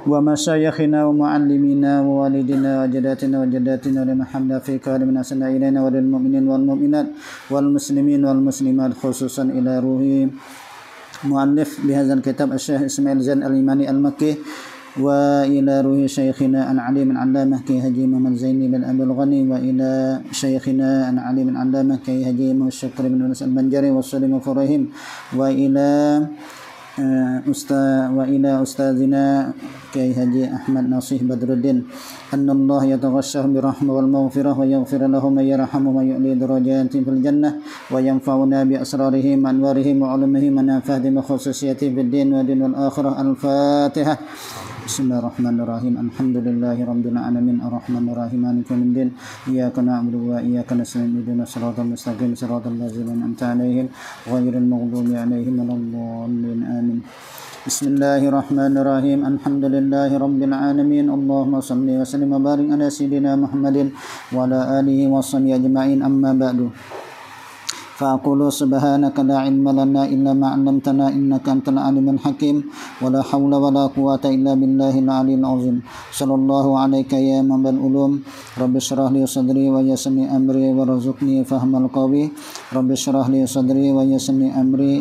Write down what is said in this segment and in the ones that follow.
ومشايخنا ومعلمينا ووالدنا وجداتنا وجداتنا لما حمد فيك ولمن أحسن إلينا وللمؤمنين والمؤمنات والمسلمين والمسلمات خصوصا إلى روح مؤلف بهذا الكتاب الشيخ إسماعيل زين الإيماني المكي وإلى روح شيخنا العليم العلامة كي هجي محمد زيني بن أبي الغني وإلى شيخنا العليم العلامة كي هجي محمد الشكر بن يونس البنجري والسليم الفريهم وإلى أستاذنا كي هجي أحمد ناصح بدر الدين أن الله يتغشهم برحمة والمغفرة ويغفر لهم ويرحم ويعلي درجات في الجنة وينفعنا بأسرارهم وأنوارهم وعلومهم ونفع بخصوصيته في الدين والدين والآخرة. الفاتحة. بسم الله الرحمن الرحيم. الحمد لله رب العالمين الرحمن الرحيم مالك يوم الدين إياك نعبد وإياك نستعين اهدنا الصراط المستقيم صراط الذين أنعمت عليهم غير المغضوب عليهم ولا الضالين آمين. بسم الله الرحمن الرحيم. الحمد لله رب العالمين اللهم صل وسلم وبارك على سيدنا محمد وعلى آله وصحبه أجمعين. أما بعد فأقول سبحانك لا علم لنا إلا ما علمتنا إنك أنت العليم الحكيم ولا حول ولا قوة إلا بالله العلي العظيم. صلى الله عليك يا منبع العلوم. رب اشرح لي صدري ويسر لي أمري وارزقني فهم القول. رب اشرح لي صدري ويسر لي أمري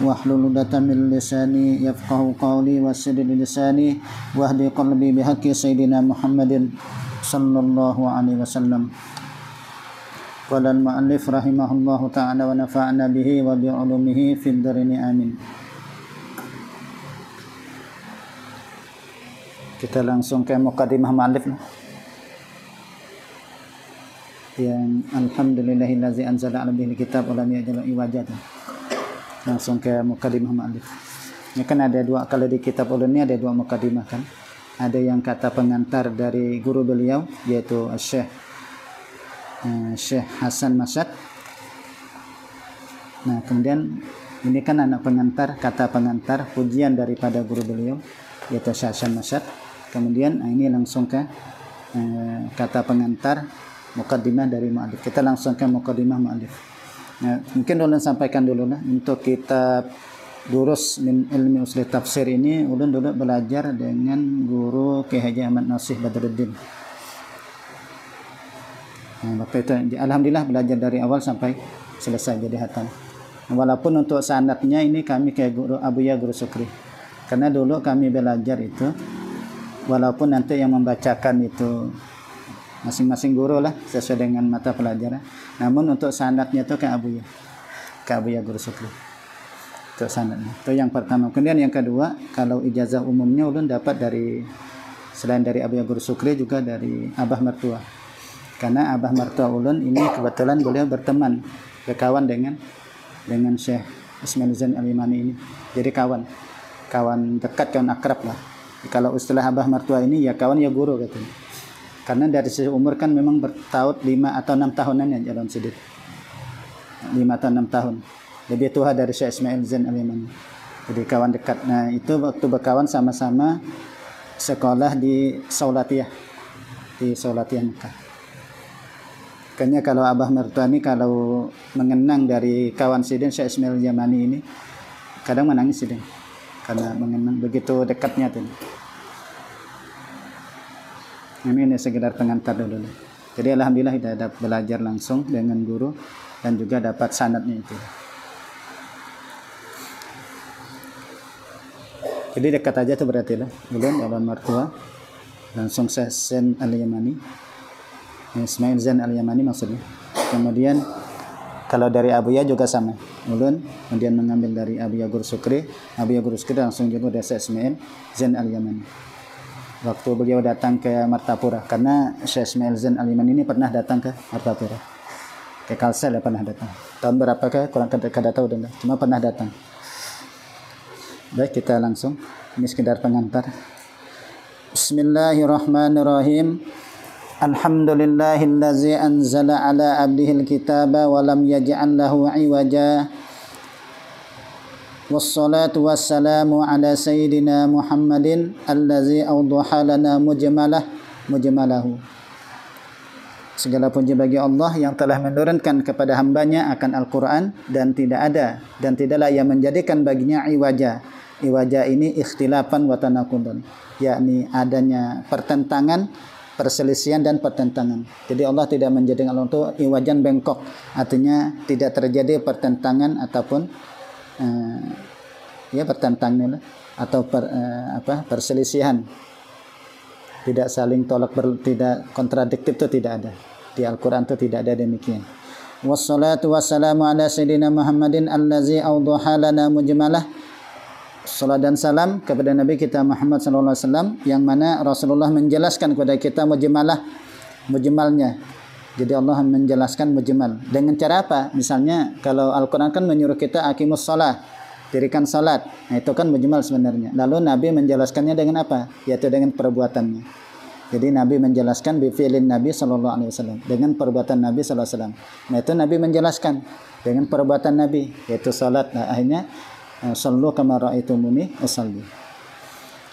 واحلل عقدة من لساني يفقه قولي ويسر لي لساني واهد قلبي بحق سيدنا محمد صلى الله عليه وسلم. قال المؤلف رحمه الله تعالى ونفعنا به وبعلومه في الدارين آمين. Kita langsung ke muqaddimah mu'allif yang alhamdulillahillazi anzala 'ala abdihi kitab wa lam yaj'al iwaja. Langsung ke muqaddimah mu'allif. Ini kan ada dua, kalau di kitab ulun ini ada dua muqaddimah kan. Ada yang kata pengantar dari guru beliau yaitu Syekh Hasan Masyad. Nah, kemudian ini kan anak pengantar, kata pengantar pujian daripada guru beliau yaitu Syekh Hasan Masyad. Kemudian ini langsung ke kata pengantar muqaddimah dari mu'allif. Kita langsung ke muqaddimah mu'allif. Nah, mungkin ulun sampaikan dulu lah untuk kitab Durus min Ilmi Usul Tafsir ini ulun dulu belajar dengan guru Kiai Haji Ahmad Nasih Badruddin. Waktu itu alhamdulillah belajar dari awal sampai selesai jadi hatam. Walaupun untuk sanadnya ini kami kayak guru Abuya Guru Sukri. Karena dulu kami belajar itu walaupun nanti yang membacakan itu masing-masing guru lah sesuai dengan mata pelajaran. Namun untuk sanadnya itu ke Abuya Guru Sukri. Untuk sanadnya. Itu yang pertama. Kemudian yang kedua, kalau ijazah umumnya ulun dapat dari selain dari Abuya Guru Sukri juga dari Abah Mertua. Karena Abah Mertua ulun ini kebetulan beliau berteman, berkawan dengan Syekh Ismail Zain Al-Imani ini. Jadi kawan dekat, kawan akrab lah. Kalau istilah Abah Mertua ini ya kawan ya guru katanya. Karena dari sisi umur kan memang bertaut 5 atau 6 tahunan ya Jalan Sidik. 5 atau 6 tahun. Lebih tua dari Syekh Ismail Zain Al-Imani. Jadi kawan dekat. Nah, itu waktu berkawan sama-sama sekolah di Saulatiyah. Di Saulatiyah Mekah. Kayaknya kalau Abah Mertua ini kalau mengenang dari kawan Sidin Syekh Ismail Yamani ini kadang menangis Sidin karena mengenang begitu dekatnya tuh. Ini sekedar pengantar dulu. Jadi alhamdulillah kita dapat belajar langsung dengan guru dan juga dapat sanadnya itu. Jadi dekat aja tuh berarti lah. Ulun Abah Mertua langsung Syekh Zain Al-Yamani. Ismail Zain Al-Yamani maksudnya. Kemudian kalau dari Abuya juga sama. Ulun kemudian mengambil dari Abuya Guru Sukri. Abuya Guru Sukri langsung juga dari Ismail Zain Al-Yamani. Waktu beliau datang ke Martapura, karena Syekh Ismail Zain Al-Yamani ini pernah datang ke Martapura. Ke Kalsel ya pernah datang. Tahun berapa kurang kada tahu dah. Cuma pernah datang. Baik, kita langsung. Ini sekedar pengantar. Bismillahirrahmanirrahim. Alhamdulillahillazi anzala ala abdihil kitaba wa lam yaj'al lahu iwaja. Wassalatu wassalamu ala sayyidina Muhammadin allazi awdaha lana mujmalahu. Segala puji bagi Allah yang telah menurunkan kepada hambanya akan Al-Quran dan tidak ada dan tidaklah yang menjadikan baginya iwaja, iwaja ini ikhtilafan wa tanaqudun, yakni adanya pertentangan, perselisihan dan pertentangan. Jadi Allah tidak menjadikan Allah itu iwajan bengkok, artinya tidak terjadi pertentangan ataupun pertentangan atau perselisihan. Tidak saling tolak, tidak kontradiktif, itu tidak ada. Di Al-Qur'an itu tidak ada demikian. Wassalatu wassalamu ala sayyidina Muhammadin allazi awdaha lana mujmalah. Salat dan salam kepada Nabi kita Muhammad sallallahu alaihi wasallam yang mana Rasulullah menjelaskan kepada kita mujmalnya. Jadi Allah menjelaskan mujmal. Dengan cara apa? Misalnya kalau Al-Qur'an kan menyuruh kita aqimus shalah, dirikan salat. Nah, itu kan mujmal sebenarnya. Lalu Nabi menjelaskannya dengan apa? Yaitu dengan perbuatannya. Jadi Nabi menjelaskan bi fi'lin Nabi sallallahu alaihi wasallam, dengan perbuatan Nabi sallallahu alaihi wasallam. Nah, itu Nabi menjelaskan dengan perbuatan Nabi, yaitu salat. Nah, akhirnya sallu kama ra'aitumuni usalli.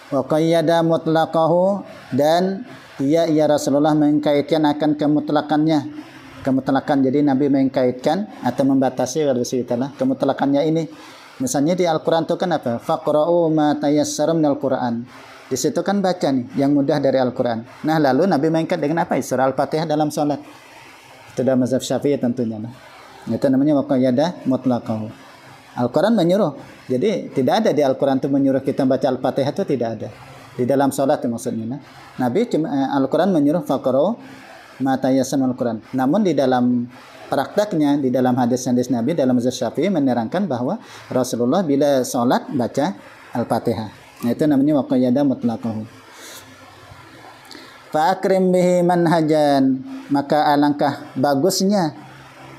Wa qayyada mutlaqahu, dan ya Rasulullah mengkaitkan akan kemutlakan. Jadi Nabi mengkaitkan atau membatasi kemutlakannya ini. Misalnya di Al-Qur'an itu kan apa? Faqra'u ma tayassara minal Qur'an. Di situ kan baca nih yang mudah dari Al-Qur'an. Nah, lalu Nabi mengkaitkan dengan apa? Surah Al-Fatihah dalam salat. Itu dalam mazhab Syafi'i tentunya. Itu namanya wa qayyada mutlaqahu. Al-Qur'an menyuruh. Jadi tidak ada di Al-Qur'an itu menyuruh kita baca Al-Fatihah, itu tidak ada. Di dalam salat itu maksudnya. Nabi Al-Qur'an menyuruh faqra'u ma tayassara minal Qur'an. Namun di dalam prakteknya, di dalam hadis-hadis Nabi dalam mazhab Syafi'i menerangkan bahwa Rasulullah bila salat baca Al-Fatihah. Nah, itu namanya wa qayyada mutlaqahu. Fa akrim bihi manhajan, maka alangkah bagusnya.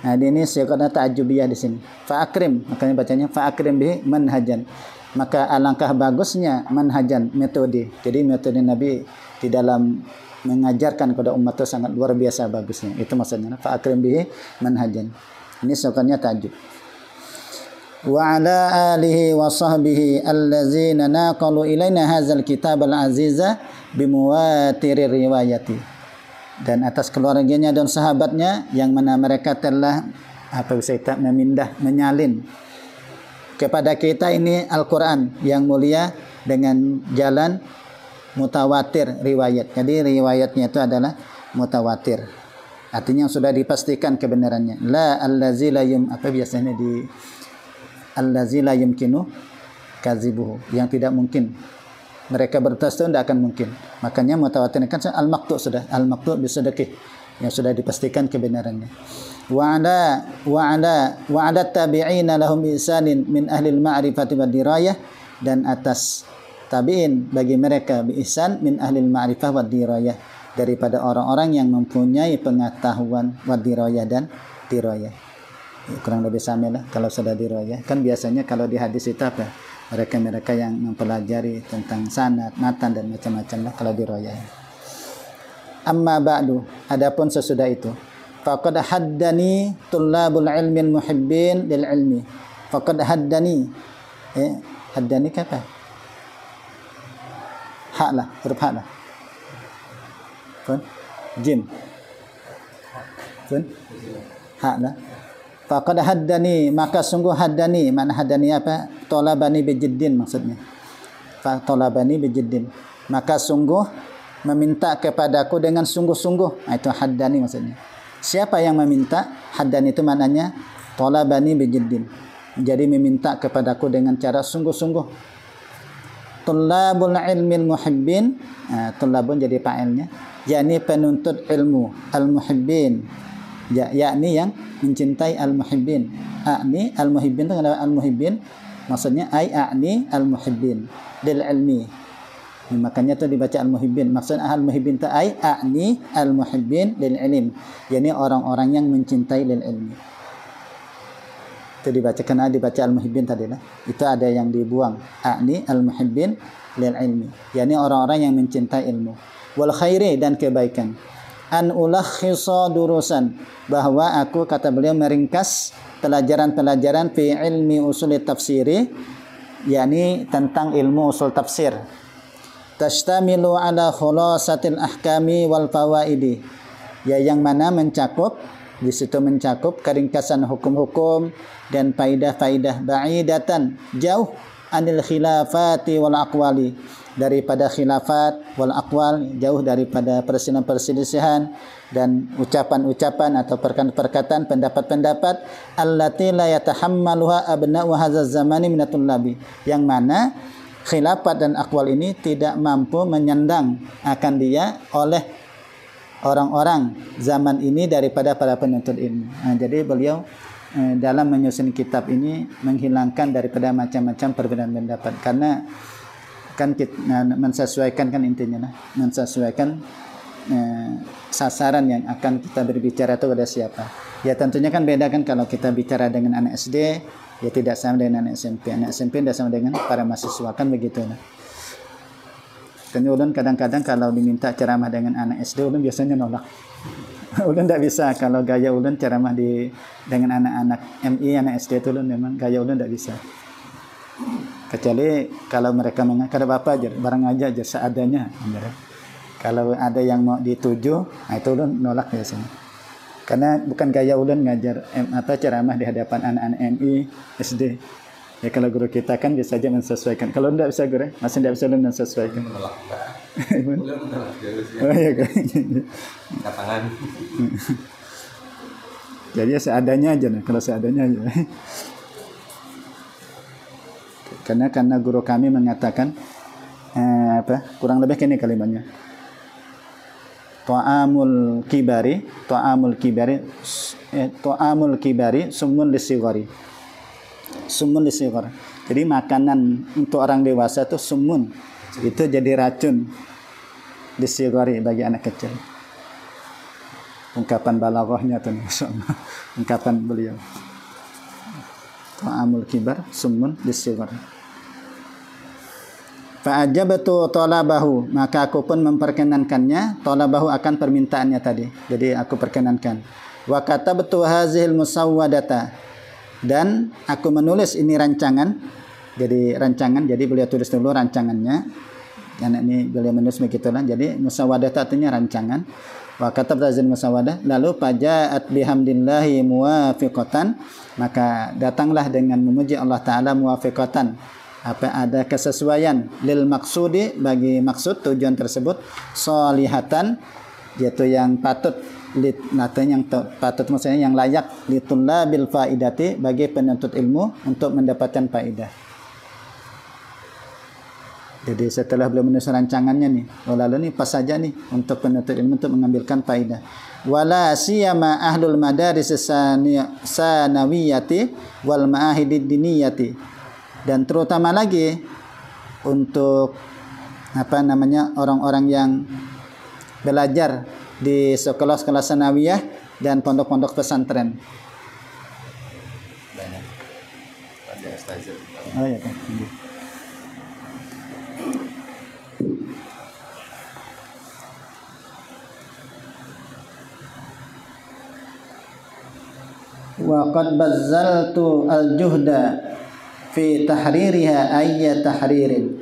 Nah, ini siqatnya ta'ajjubiyah di sini. Fa akrim, makanya bacanya fa akrim bihi manhajan. Maka alangkah bagusnya manhajan, metode. Jadi metode Nabi di dalam mengajarkan kepada umat itu sangat luar biasa bagusnya. Itu maksudnya fa akrim bihi manhajan. Ini siqatnya ta'ajjub. Wa ala alihi wa sahbihi allazina naqalu ilaina hadzal kitab al-aziza bimuwatirir riwayati, dan atas keluarganya dan sahabatnya yang mana mereka telah menyalin kepada kita ini Al-Qur'an yang mulia dengan jalan mutawatir riwayat. Jadi riwayatnya itu adalah mutawatir, artinya sudah dipastikan kebenarannya. La allazi la biasanya di allazi la yumkinu kadzibuhu, yang tidak mungkin mereka bertasawuf, tidak akan mungkin. Makanya mutawatir kan al-maqtu', sudah al-maqtu' bisadaqih, yang sudah dipastikan kebenarannya. Wa ala tabi'ina lahum ihsanin min ahli al-ma'rifati wad dirayah, dan atas tabi'in bagi mereka bi ihsan min ahli al-ma'rifah wad dirayah, daripada orang-orang yang mempunyai pengetahuan wad dirayah dan dirayah. Kurang lebih sama lah kalau sudah dirayah. Kan biasanya kalau di hadis itu apa? Mereka yang mempelajari tentang sanad, matan dan macam-macam lah kalau dirayah. Amma ba'du, adapun sesudah itu, faqad haddani tullabul ilmi muhibbin lil ilmi. Faqad haddani. Haddani apa? Ha lah, huruf ha lah. Fun? Jim. Fun? Ha lah. Faqad haddani, maka sungguh haddani. Mana haddani apa? Talabani bijiddin maksudnya. Talabani bijiddin, maka sungguh meminta kepadaku dengan sungguh-sungguh. Itu haddani maksudnya. Siapa yang meminta? Haddani itu maknanya talabani bijiddin. Jadi meminta kepadaku dengan cara sungguh-sungguh. Tullabul ilmil muhibbin. Tullabun jadi fa'ilnya. yakni penuntut ilmu, al-muhibbin, yakni yang mencintai al-muhibbin. A'ni al-muhibbin itu kenapa al-muhibbin? Maksudnya a'ni al-muhibbin lil ilmi. Makanya itu dibaca al-muhibbin. Maksudnya al-muhibbin itu a'ni al-muhibbin lil ilm, yakni orang-orang yang mencintai lil ilmi. Itu dibacakan dibaca al-muhibbin tadi lah. Itu ada yang dibuang. A'ni al-muhibbin lil ilmi, yakni orang-orang yang mencintai ilmu. Wal khairi, dan kebaikan. An ulakhisa durusan, bahwa aku, kata beliau, meringkas pelajaran-pelajaran fi ilmi usul tafsiri, yakni tentang ilmu usul tafsir. Tashtamilu ala khulasatil ahkami wal fawaidi, ya, yang mana mencakup, di situ mencakup keringkasan hukum-hukum dan faidah-faidah, ba'idatan, jauh anil khilafati wal aqwali, daripada khilafat wal aqwal, jauh daripada perselisihan dan ucapan-ucapan atau perkataan pendapat-pendapat allati la yatahammaluha abna'u hadzal zamani minatul labi, yang mana khilafat dan aqwal ini tidak mampu menyandang akan dia oleh orang-orang zaman ini daripada para penuntut ilmu. Jadi beliau dalam menyusun kitab ini menghilangkan daripada macam-macam perbedaan pendapat, karena kan kita mensesuaikan, kan intinya mensesuaikan sasaran yang akan kita berbicara itu pada siapa. Ya tentunya kan beda kan kalau kita bicara dengan anak SD, ya tidak sama dengan anak SMP. Anak SMP tidak sama dengan para mahasiswa, kan begitu. Karena ulun kadang-kadang kalau diminta ceramah dengan anak SD, ulun biasanya nolak. Ulun tidak bisa, kalau gaya ulun ceramah dengan anak-anak MI, anak SD itu ulun memang gaya ulun tidak bisa. Kecuali kalau mereka mengatakan bapak aja, barang aja seadanya. Kalau ada yang mau dituju, itu ulun nolak biasanya. Karena bukan gaya ulun ngajar ceramah di hadapan anak-anak MI, SD. Ya kalau guru kita kan bisa saja mensesuaikan. Kalau tidak bisa guru, masih tidak bisa ulun mensesuaikan. Oh iya kan. Tangan. Jadi seadanya aja, kalau seadanya aja. Karena guru kami mengatakan kurang lebih ini kalimatnya. Ta'amul kibari summun lisigari. Summun lisigari. Jadi makanan untuk orang dewasa itu summun. Itu jadi racun lisigari bagi anak kecil. Ungkapan balaghahnya tuh masyaallah. Ungkapan beliau. Ta'amul kibar summun lisigari. Fa'ajabtu talabahu, maka aku pun memperkenankannya, talabahu akan permintaannya tadi. Jadi aku perkenankan. Wa katabtu hazihil musawwadata, dan aku menulis ini rancangan. Jadi rancangan, jadi beliau tulis dulu rancangannya. Karena ini beliau menulis begitulah. Jadi musawwadata artinya rancangan. Wa katabtu hazihil musawwadah, lalu fajaat bihamdillahi muwafiqatan, maka datanglah dengan memuji Allah Ta'ala muwafiqatan, ada kesesuaian lil maksudi, bagi maksud tujuan tersebut, solihatan, yaitu yang patut, yang patut maksudnya yang layak, litullabil faidati, bagi penuntut ilmu untuk mendapatkan faidah. Jadi setelah beliau menulis rancangannya nih, lalu nih pas saja nih untuk penuntut ilmu untuk mengambilkan faidah. Wala siyama ahlul madaris sanawiyati wal ma'ahidid diniyati, dan terutama lagi untuk orang-orang yang belajar di sekolah-sekolah sanawiyah dan pondok-pondok pesantren. Banyak. Ada ustazah. Oh ya kan. Wa qad bazzaltu al-juhda fi tahririha ayya tahririn.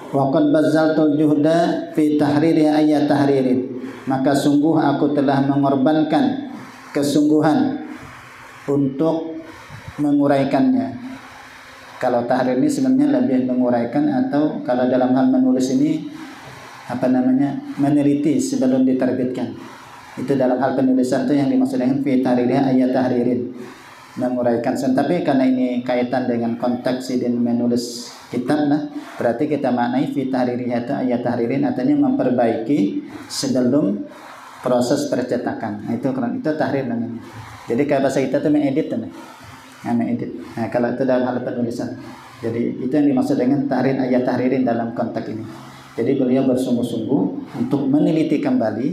Wa qad bazzaltu juhda fi tahririha ayya tahririn, maka sungguh aku telah mengorbankan kesungguhan untuk menguraikannya. Kalau tahrir ini sebenarnya lebih menguraikan, atau kalau dalam hal menulis ini meneliti sebelum diterbitkan. Itu dalam hal penulisan itu yang dimaksud dengan fi tahririha ayya tahririn, menguraikan. Tapi karena ini kaitan dengan konteks dan menulis kitab, berarti kita maknai fi tahririha itu ayat tahririn, artinya memperbaiki sebelum proses percetakan. Itu tahrir namanya. Jadi kalau bahasa kita itu mengedit, mengedit. Kalau itu dalam hal penulisan. Jadi itu yang dimaksud dengan tahrir ayat tahririn dalam konteks ini. Jadi beliau bersungguh-sungguh untuk meneliti kembali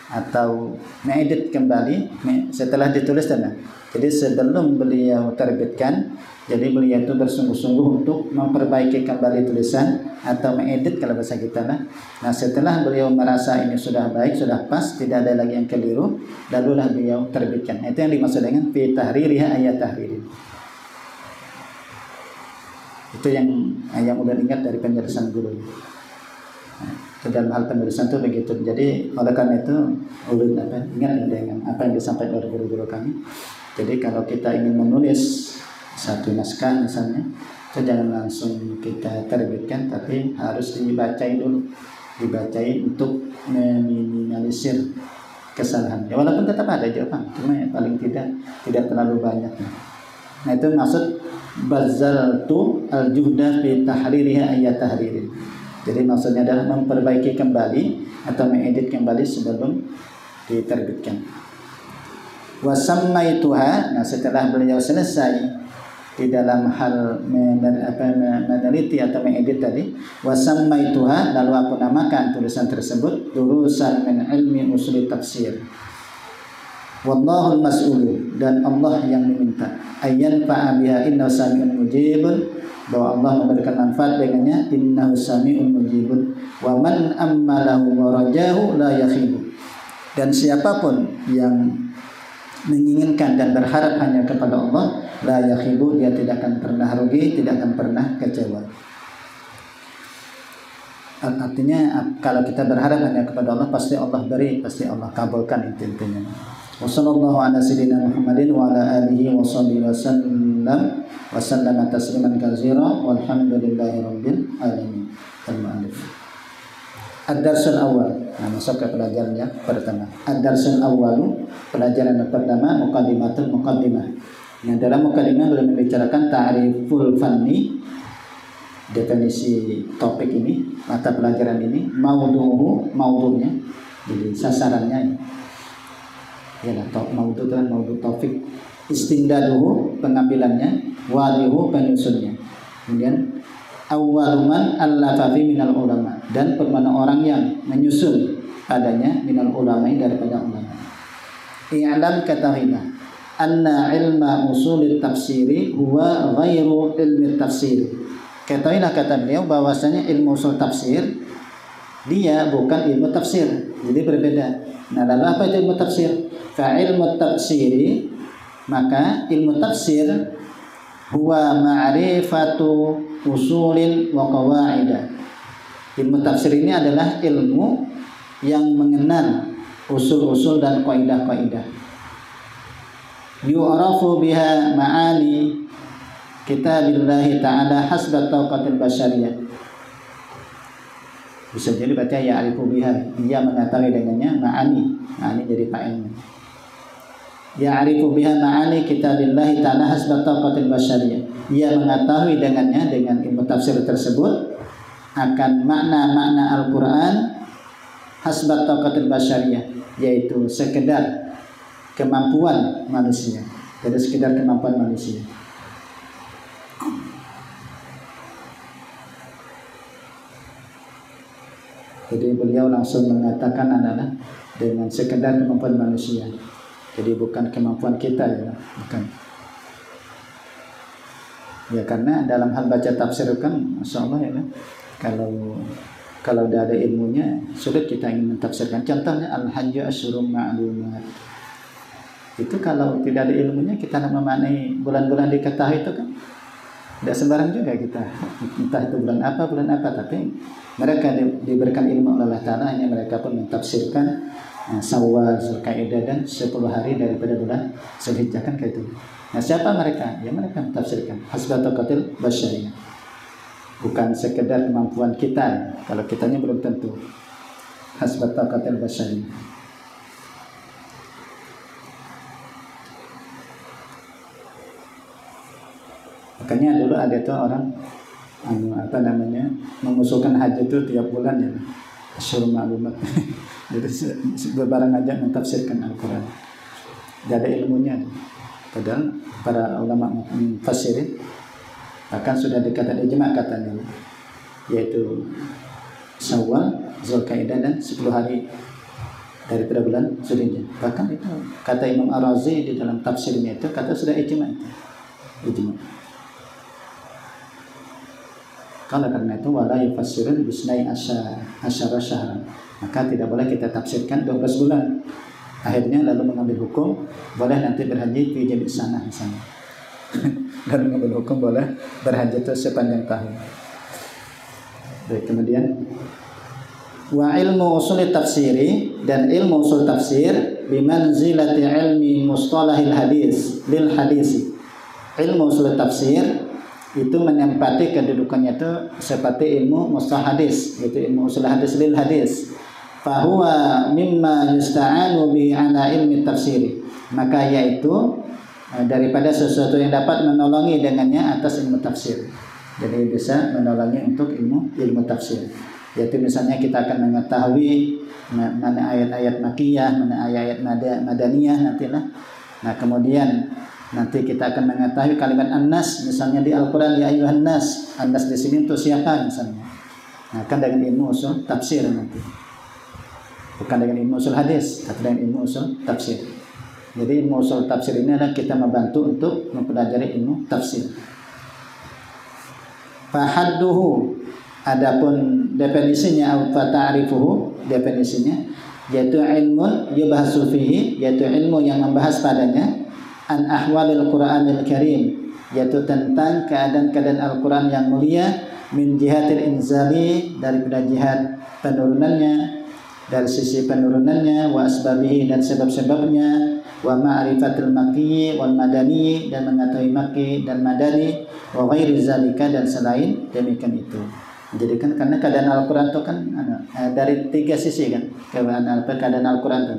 atau mengedit kembali setelah ditulis. Jadi sebelum beliau terbitkan, jadi beliau itu bersungguh-sungguh untuk memperbaiki kembali tulisan atau mengedit kalau bahasa kita. Nah setelah beliau merasa ini sudah baik, sudah pas, tidak ada lagi yang keliru, lalulah beliau terbitkan. Itu yang dimaksud dengan fi tahririha ayat tahririn. Itu yang udah ingat dari penjelasan guru. Dalam hal penulisan itu begitu. Jadi oleh karena itu ulun ingat dengan apa yang disampaikan oleh guru-guru kami. Jadi kalau kita ingin menulis satu naskah misalnya, itu jangan langsung kita terbitkan, tapi harus dibacain dulu, dibacain untuk meminimalisir kesalahan. Ya, walaupun tetap ada jawaban, cuma ya paling tidak terlalu banyak. Nah itu maksud bazaltu al-juhda fi tahririha ayat tahririn. Jadi maksudnya adalah memperbaiki kembali atau mengedit kembali sebelum diterbitkan. Wasammaituha, nah setelah beliau selesai di dalam hal meneliti atau mengedit tadi, wasammaituha, lalu aku namakan tulisan tersebut durusan min ilmi usul tafsir. Wallahul mas'ul, dan Allah yang meminta ayyan fa'abiha innahu sami'un mujibun, bahwa Allah memberikan manfaat dengannya, innahu sami'un mujibun wa man ammalahu wa rajahu la yakhibu, dan siapapun yang menginginkan dan berharap hanya kepada Allah, la yakhibu, dia tidak akan pernah rugi, tidak akan pernah kecewa. Artinya kalau kita berharap hanya kepada Allah, pasti Allah beri, pasti Allah kabulkan, intinya. Wassallallahu ala sayyidina Muhammadin wa ala alihi wa sahbihi wa sallama tasliman katsira walhamdulillahi rabbil alamin. Al-mu'allif. Ad-darsul awal. Nah, masuk ke pelajaran yang pertama. Ad-darsul awalu, pelajaran yang pertama, muqaddimatul muqaddimah. Yang dalam muqaddimah belum membicarakan ta'riful fanni, definisi topik ini, mata pelajaran ini, maudu'nya, jadi sasarannya. Ya, maudu' itu kan maudu' topik, istindaduhu, pengambilannya, walihu, penyusunnya. Kemudian awwaluman allafa fi minal ulama, dan permana orang yang menyusun padanya minal ulama, daripada ulama. I'lam katahilah anna ilma usulit tafsiri huwa ghairu ilmi tafsir. Katahilah, kata beliau, bahwasanya ilmu usul tafsir dia bukan ilmu tafsir, jadi berbeda. Nah, lalu apa itu ilmu tafsir? Fa ilmu tafsiri, maka ilmu tafsir huwa ma'rifatu usulin wa qawaidah. Ilmu tafsir ini adalah ilmu yang mengenal usul-usul dan kaidah-kaidah. Yu'rafu biha ma'ani kitabillahi ta'ala hasba tauqatil basyariyah. Bisa jadi baca ya'rifu biha, dia mengetahui dengannya, ma'ani jadi fa'ilnya. Ya'rifu biha ma'ani kitabillahi ta'ala hasba tauqatil basyariyah. Ia mengetahui dengannya, dengan ilmu tafsir tersebut, akan makna-makna Al-Quran hasbat tauqatil basyariyah, yaitu sekedar kemampuan manusia. Jadi sekedar kemampuan manusia. Jadi beliau langsung mengatakan adalah dengan sekedar kemampuan manusia. Jadi bukan kemampuan kita, ya, bukan. Ya, karena dalam hal baca tafsir kan, masya Allah, ya, kalau tidak ada ilmunya sulit kita ingin mentafsirkan. Contohnya al-hajju asyurum ma'lumat. Itu kalau tidak ada ilmunya, kita memaknai bulan-bulan diketahui itu kan tidak sembarang juga kita. Entah itu bulan apa, tapi mereka diberikan ilmu oleh Allah Ta'ala, hanya mereka pun mentafsirkan Syawal, Zulqa'dah, dan 10 hari daripada bulan Zulhijjah, kan kayak itu. Nah, siapa mereka? Ya, mereka mentafsirkan hasbat tauqatil basyariyah. Bukan sekedar kemampuan kita, kalau kitanya belum tentu. Hasbat tauqatil basyariyah. Makanya dulu ada tuh orang mengusulkan haji itu tiap bulan, ya, asyur ma'lumat. Jadi berbarang aja mentafsirkan Al-Quran, tidak ada ilmunya. Padahal para ulama mufassirin bahkan sudah dikatakan ijma katanya, yaitu Syawal, Zulqa'dah, dan 10 hari daripada bulan Zulhijjah. Bahkan itu kata Imam Ar-Razi di dalam tafsirnya itu, kata sudah ijma. Kalau karena itu wala yufassirun bisnai asyara syahran, maka tidak boleh kita tafsirkan 12 bulan. Akhirnya lalu mengambil hukum boleh nanti berhaji pergi di sana misalnya. Dan mengambil hukum boleh berhaji itu sepanjang tahun. Baik, kemudian wa ilmu usul tafsiri, dan ilmu usul tafsir bimanzilati ilmi mustalahil hadis lil hadisi. ilmu usul tafsir itu menempati kedudukannya itu seperti ilmu mustalah hadis, yaitu ilmu usul hadis lil hadis. Fahuwa mimma yusta'anu bi ala ilmi tafsir. Maka yaitu daripada sesuatu yang dapat menolongi dengannya atas ilmu tafsir. Jadi bisa menolongi untuk ilmu tafsir. Yaitu misalnya kita akan mengetahui mana ayat-ayat makiyah, mana ayat-ayat madaniyah nantilah. Nah, kemudian nanti kita akan mengetahui kalimat an-nas misalnya di Al-Qur'an ya ayyuhan nas. An-nas di sini untuk siapa misalnya. Nah, kan dengan ilmu usul tafsir nanti. Bukan dengan ilmu usul hadis, tapi dengan ilmu usul tafsir. Jadi ilmu usul tafsir ini adalah kita membantu untuk mempelajari ilmu tafsir. Fahadduhu, adapun definisinya atau ta'rifuhu, definisinya yaitu ilmun yubhasu fihi, yaitu ilmu yang membahas padanya an ahwalil Qur'anil Karim, yaitu tentang keadaan-keadaan Al-Qur'an yang mulia, min jihatil inzali, daripada jihad penurunannya, dari sisi penurunannya, wa asbabihi, dan sebab-sebabnya, wa ma'rifatul makki wal madani, dan mengetahui makki dan madani, wa ghairi zalika, dan selain demikian itu. Jadi kan karena keadaan Al-Qur'an itu kan dari tiga sisi kan, keadaan Al-Qur'an itu.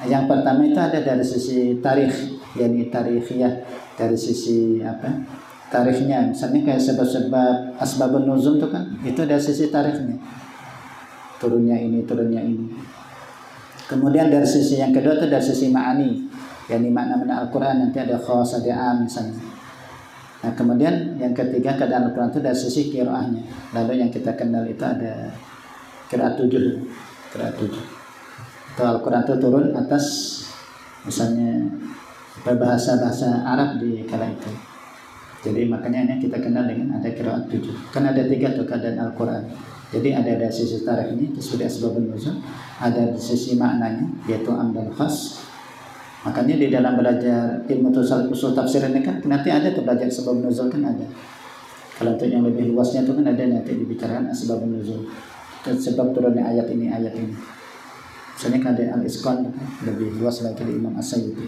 Yang pertama itu ada dari sisi tarikh, yakni tarikhiyah, dari sisi tarikhnya, misalnya kayak sebab-sebab asbabun nuzul itu kan, itu dari sisi tarikhnya, turunnya ini. Kemudian dari sisi yang kedua itu dari sisi ma'ani, yakni makna-makna Al-Qur'an, nanti ada khas, ada am misalnya. Nah, kemudian yang ketiga keadaan Al-Qur'an itu dari sisi qiraahnya. Lalu yang kita kenal itu ada qiraat 7. Atau Al-Qur'an itu turun atas misalnya bahasa Arab di kala itu. Jadi makanya ini kita kenal dengan ada qiraat 7. Kan ada 3 tuh keadaan Al-Qur'an. Jadi ada dari sisi tarikh ini, itu sudah asbabun nuzul, ada di sisi maknanya yaitu am dan khas. Makanya di dalam belajar ilmu usul tafsir ini kan nanti ada tuh belajar sebab nuzul kan ada. Kalau untuk yang lebih luasnya itu kan ada nanti dibicarakan asbabun nuzul. Dan sebab turunnya ayat ini. Misalnya kan ada al-isqan lebih luas lagi di Imam As-Sayyuti.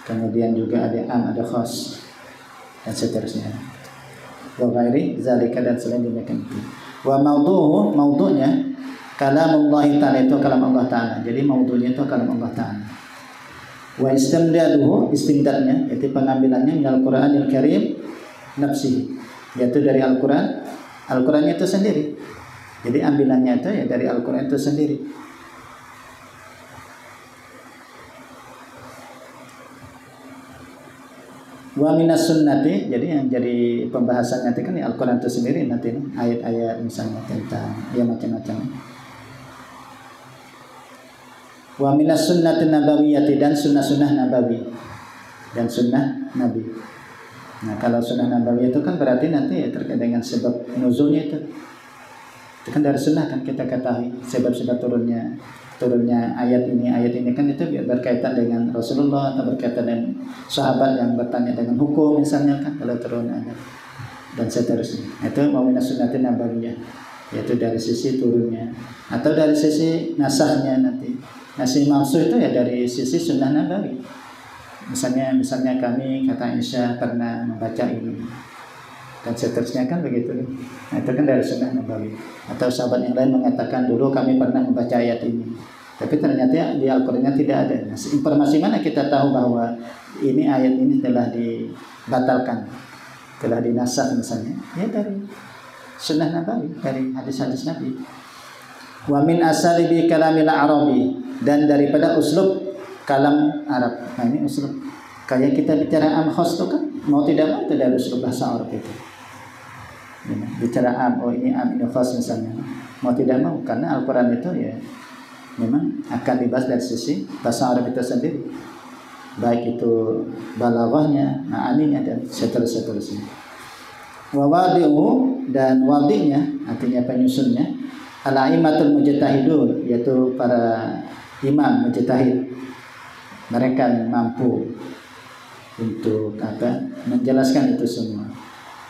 Kemudian juga ada am, ada khas, dan seterusnya. Wa ghairi zalika, dan selain demikian itu. Wa maudu'nya kalamullah ta'ala, itu kalam Allah Ta'ala. Jadi maudu'nya itu kalam Allah Ta'ala. Wa istimdaduhu, istimdadnya yaitu pengambilannya minal Qur'anil Karim nafsihi, yaitu dari Al-Qur'an. Al-Qur'annya itu sendiri. Jadi ambilannya itu ya dari Al-Qur'an itu sendiri. Wa minas sunnati, jadi yang jadi pembahasan nanti kan ya Al-Qur'an itu sendiri nanti ayat-ayat misalnya tentang ya macam-macam. Wa minas sunnati nabawiyyati, dan sunnah-sunnah nabawi dan sunnah nabi. Nah, kalau sunnah nabawi itu kan berarti nanti ya terkait dengan sebab nuzulnya itu kan dari sunnah kan kita ketahui sebab-sebab turunnya ayat ini kan itu berkaitan dengan Rasulullah atau berkaitan dengan sahabat yang bertanya dengan hukum misalnya kan kalau turun ayat dan seterusnya. Itu wa minas sunnati nabawiyah, yaitu dari sisi turunnya atau dari sisi nasahnya nanti. Nasih maksud itu ya dari sisi sunnah nabawi. Misalnya kami kata Aisyah pernah membaca ini dan seterusnya kan begitu. Nah, itu kan dari sunnah nabawi. Atau sahabat yang lain mengatakan dulu kami pernah membaca ayat ini, tapi ternyata di Al-Qur'annya tidak ada. Nah, informasi mana kita tahu bahwa ini ayat ini telah dibatalkan, telah dinasakh misalnya? Ya dari sunnah nabawi, dari hadis-hadis Nabi. Wa min asalibi kalamil arabi, dan daripada uslub kalam Arab. Nah, ini uslub kayak kita bicara am khas itu kan mau tidak mau itu dari uslub bahasa Arab itu. Bicara am, oh ini am, ini khas misalnya, mau tidak mau, karena Al-Qur'an itu ya memang akan dibahas dari sisi bahasa Arab itu sendiri, baik itu balaghahnya, ma'aninya, dan seterusnya. Wa wadi'u, dan wadi'nya artinya penyusunnya, al-a'immatul mujtahidun, yaitu para imam mujtahid, mereka yang mampu untuk menjelaskan itu semua.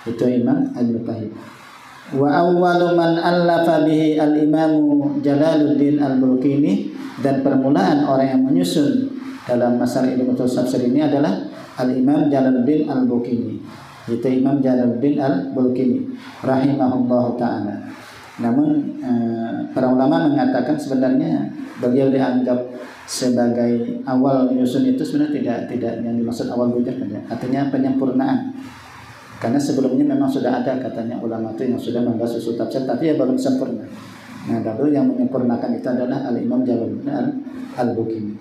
Itu Imam Al-Mujtahid. Wa awwalu man allafa bihi al-Imam Jalaluddin Al-Bulqini, dan permulaan orang yang menyusun dalam masalah ilmu tafsir ini adalah Al-Imam Jalaluddin Al-Bulkini. Itu Imam Jalaluddin Al-Bulkini rahimahullahu taala. Namun para ulama mengatakan sebenarnya beliau dianggap sebagai awal nyusun itu sebenarnya tidak yang dimaksud awal bujur saja. Artinya penyempurnaan. Karena sebelumnya memang sudah ada katanya ulama itu yang sudah membahas usul tafsir tapi ya belum sempurna. Nah, lalu yang menyempurnakan itu adalah Al-Imam Jalaluddin Al-Bulkini.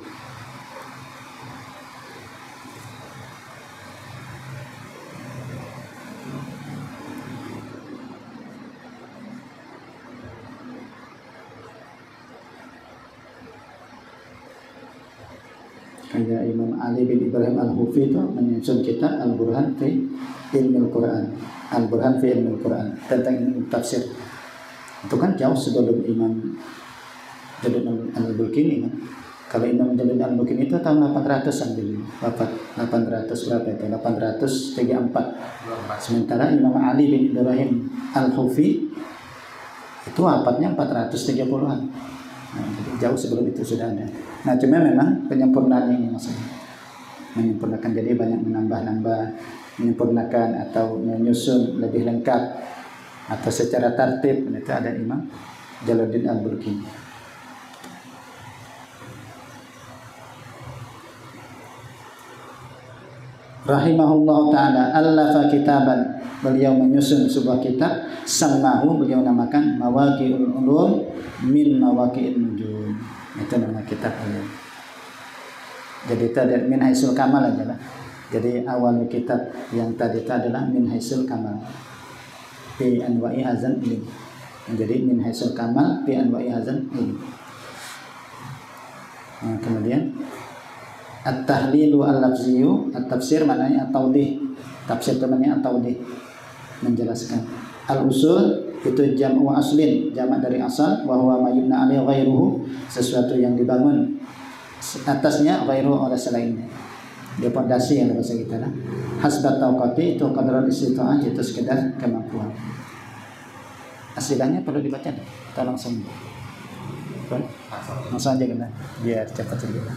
Kayak Imam Ali bin Ibrahim Al-Hufi itu menyusun kitab Al-Burhan fi Ilmil Quran. Al-Burhan fi Ilmil Quran tentang ilmu tafsir. Itu kan jauh sebelum Imam Jalaluddin Al-Bulkini kan. Kalau Imam Jalaluddin Al-Bulkini itu tahun 800-an beliau wafat. 800 berapa itu? 834. Sementara Imam Ali bin Ibrahim Al-Hufi itu wafatnya 430-an. Nah, jadi jauh sebelum itu sudah ada. Nah, cuma memang penyempurnaan ini maksudnya menyempurnakan, jadi banyak menambah-nambah, menyempurnakan atau menyusun lebih lengkap atau secara tertib. Itu ada Imam Jalaluddin Al-Bulkini. Rahimahullah ta'ala allafa kitaban, beliau menyusun sebuah kitab, samahu, beliau namakan Mawaqi'ul Ulum min Mawaqi'in Nujum. Itu nama kitab beliau. Jadi itu ada min haisul kamal aja lah. Jadi awal kitab yang tadi itu adalah min haisul kamal fi anwa'i hazan ilm. Jadi min haisul kamal fi anwa'i hazan ilm. Nah, kemudian at-tahlilu al-lafziyu, at-tafsir maknanya at-tawdih. Tafsir itu maknanya at-tawdih, menjelaskan. Al-usul itu jam'u aslin, jamak dari asal, wa huwa ma yubna alaihi ghairuhu, sesuatu yang dibangun atasnya ghairuhu oleh selainnya. Dia pondasi yang bahasa kita lah. Hasbat tauqati itu qadrul istita'ah, itu sekedar kemampuan. Asilahnya perlu dibaca dah. Kita langsung aja kena biar cepat juga.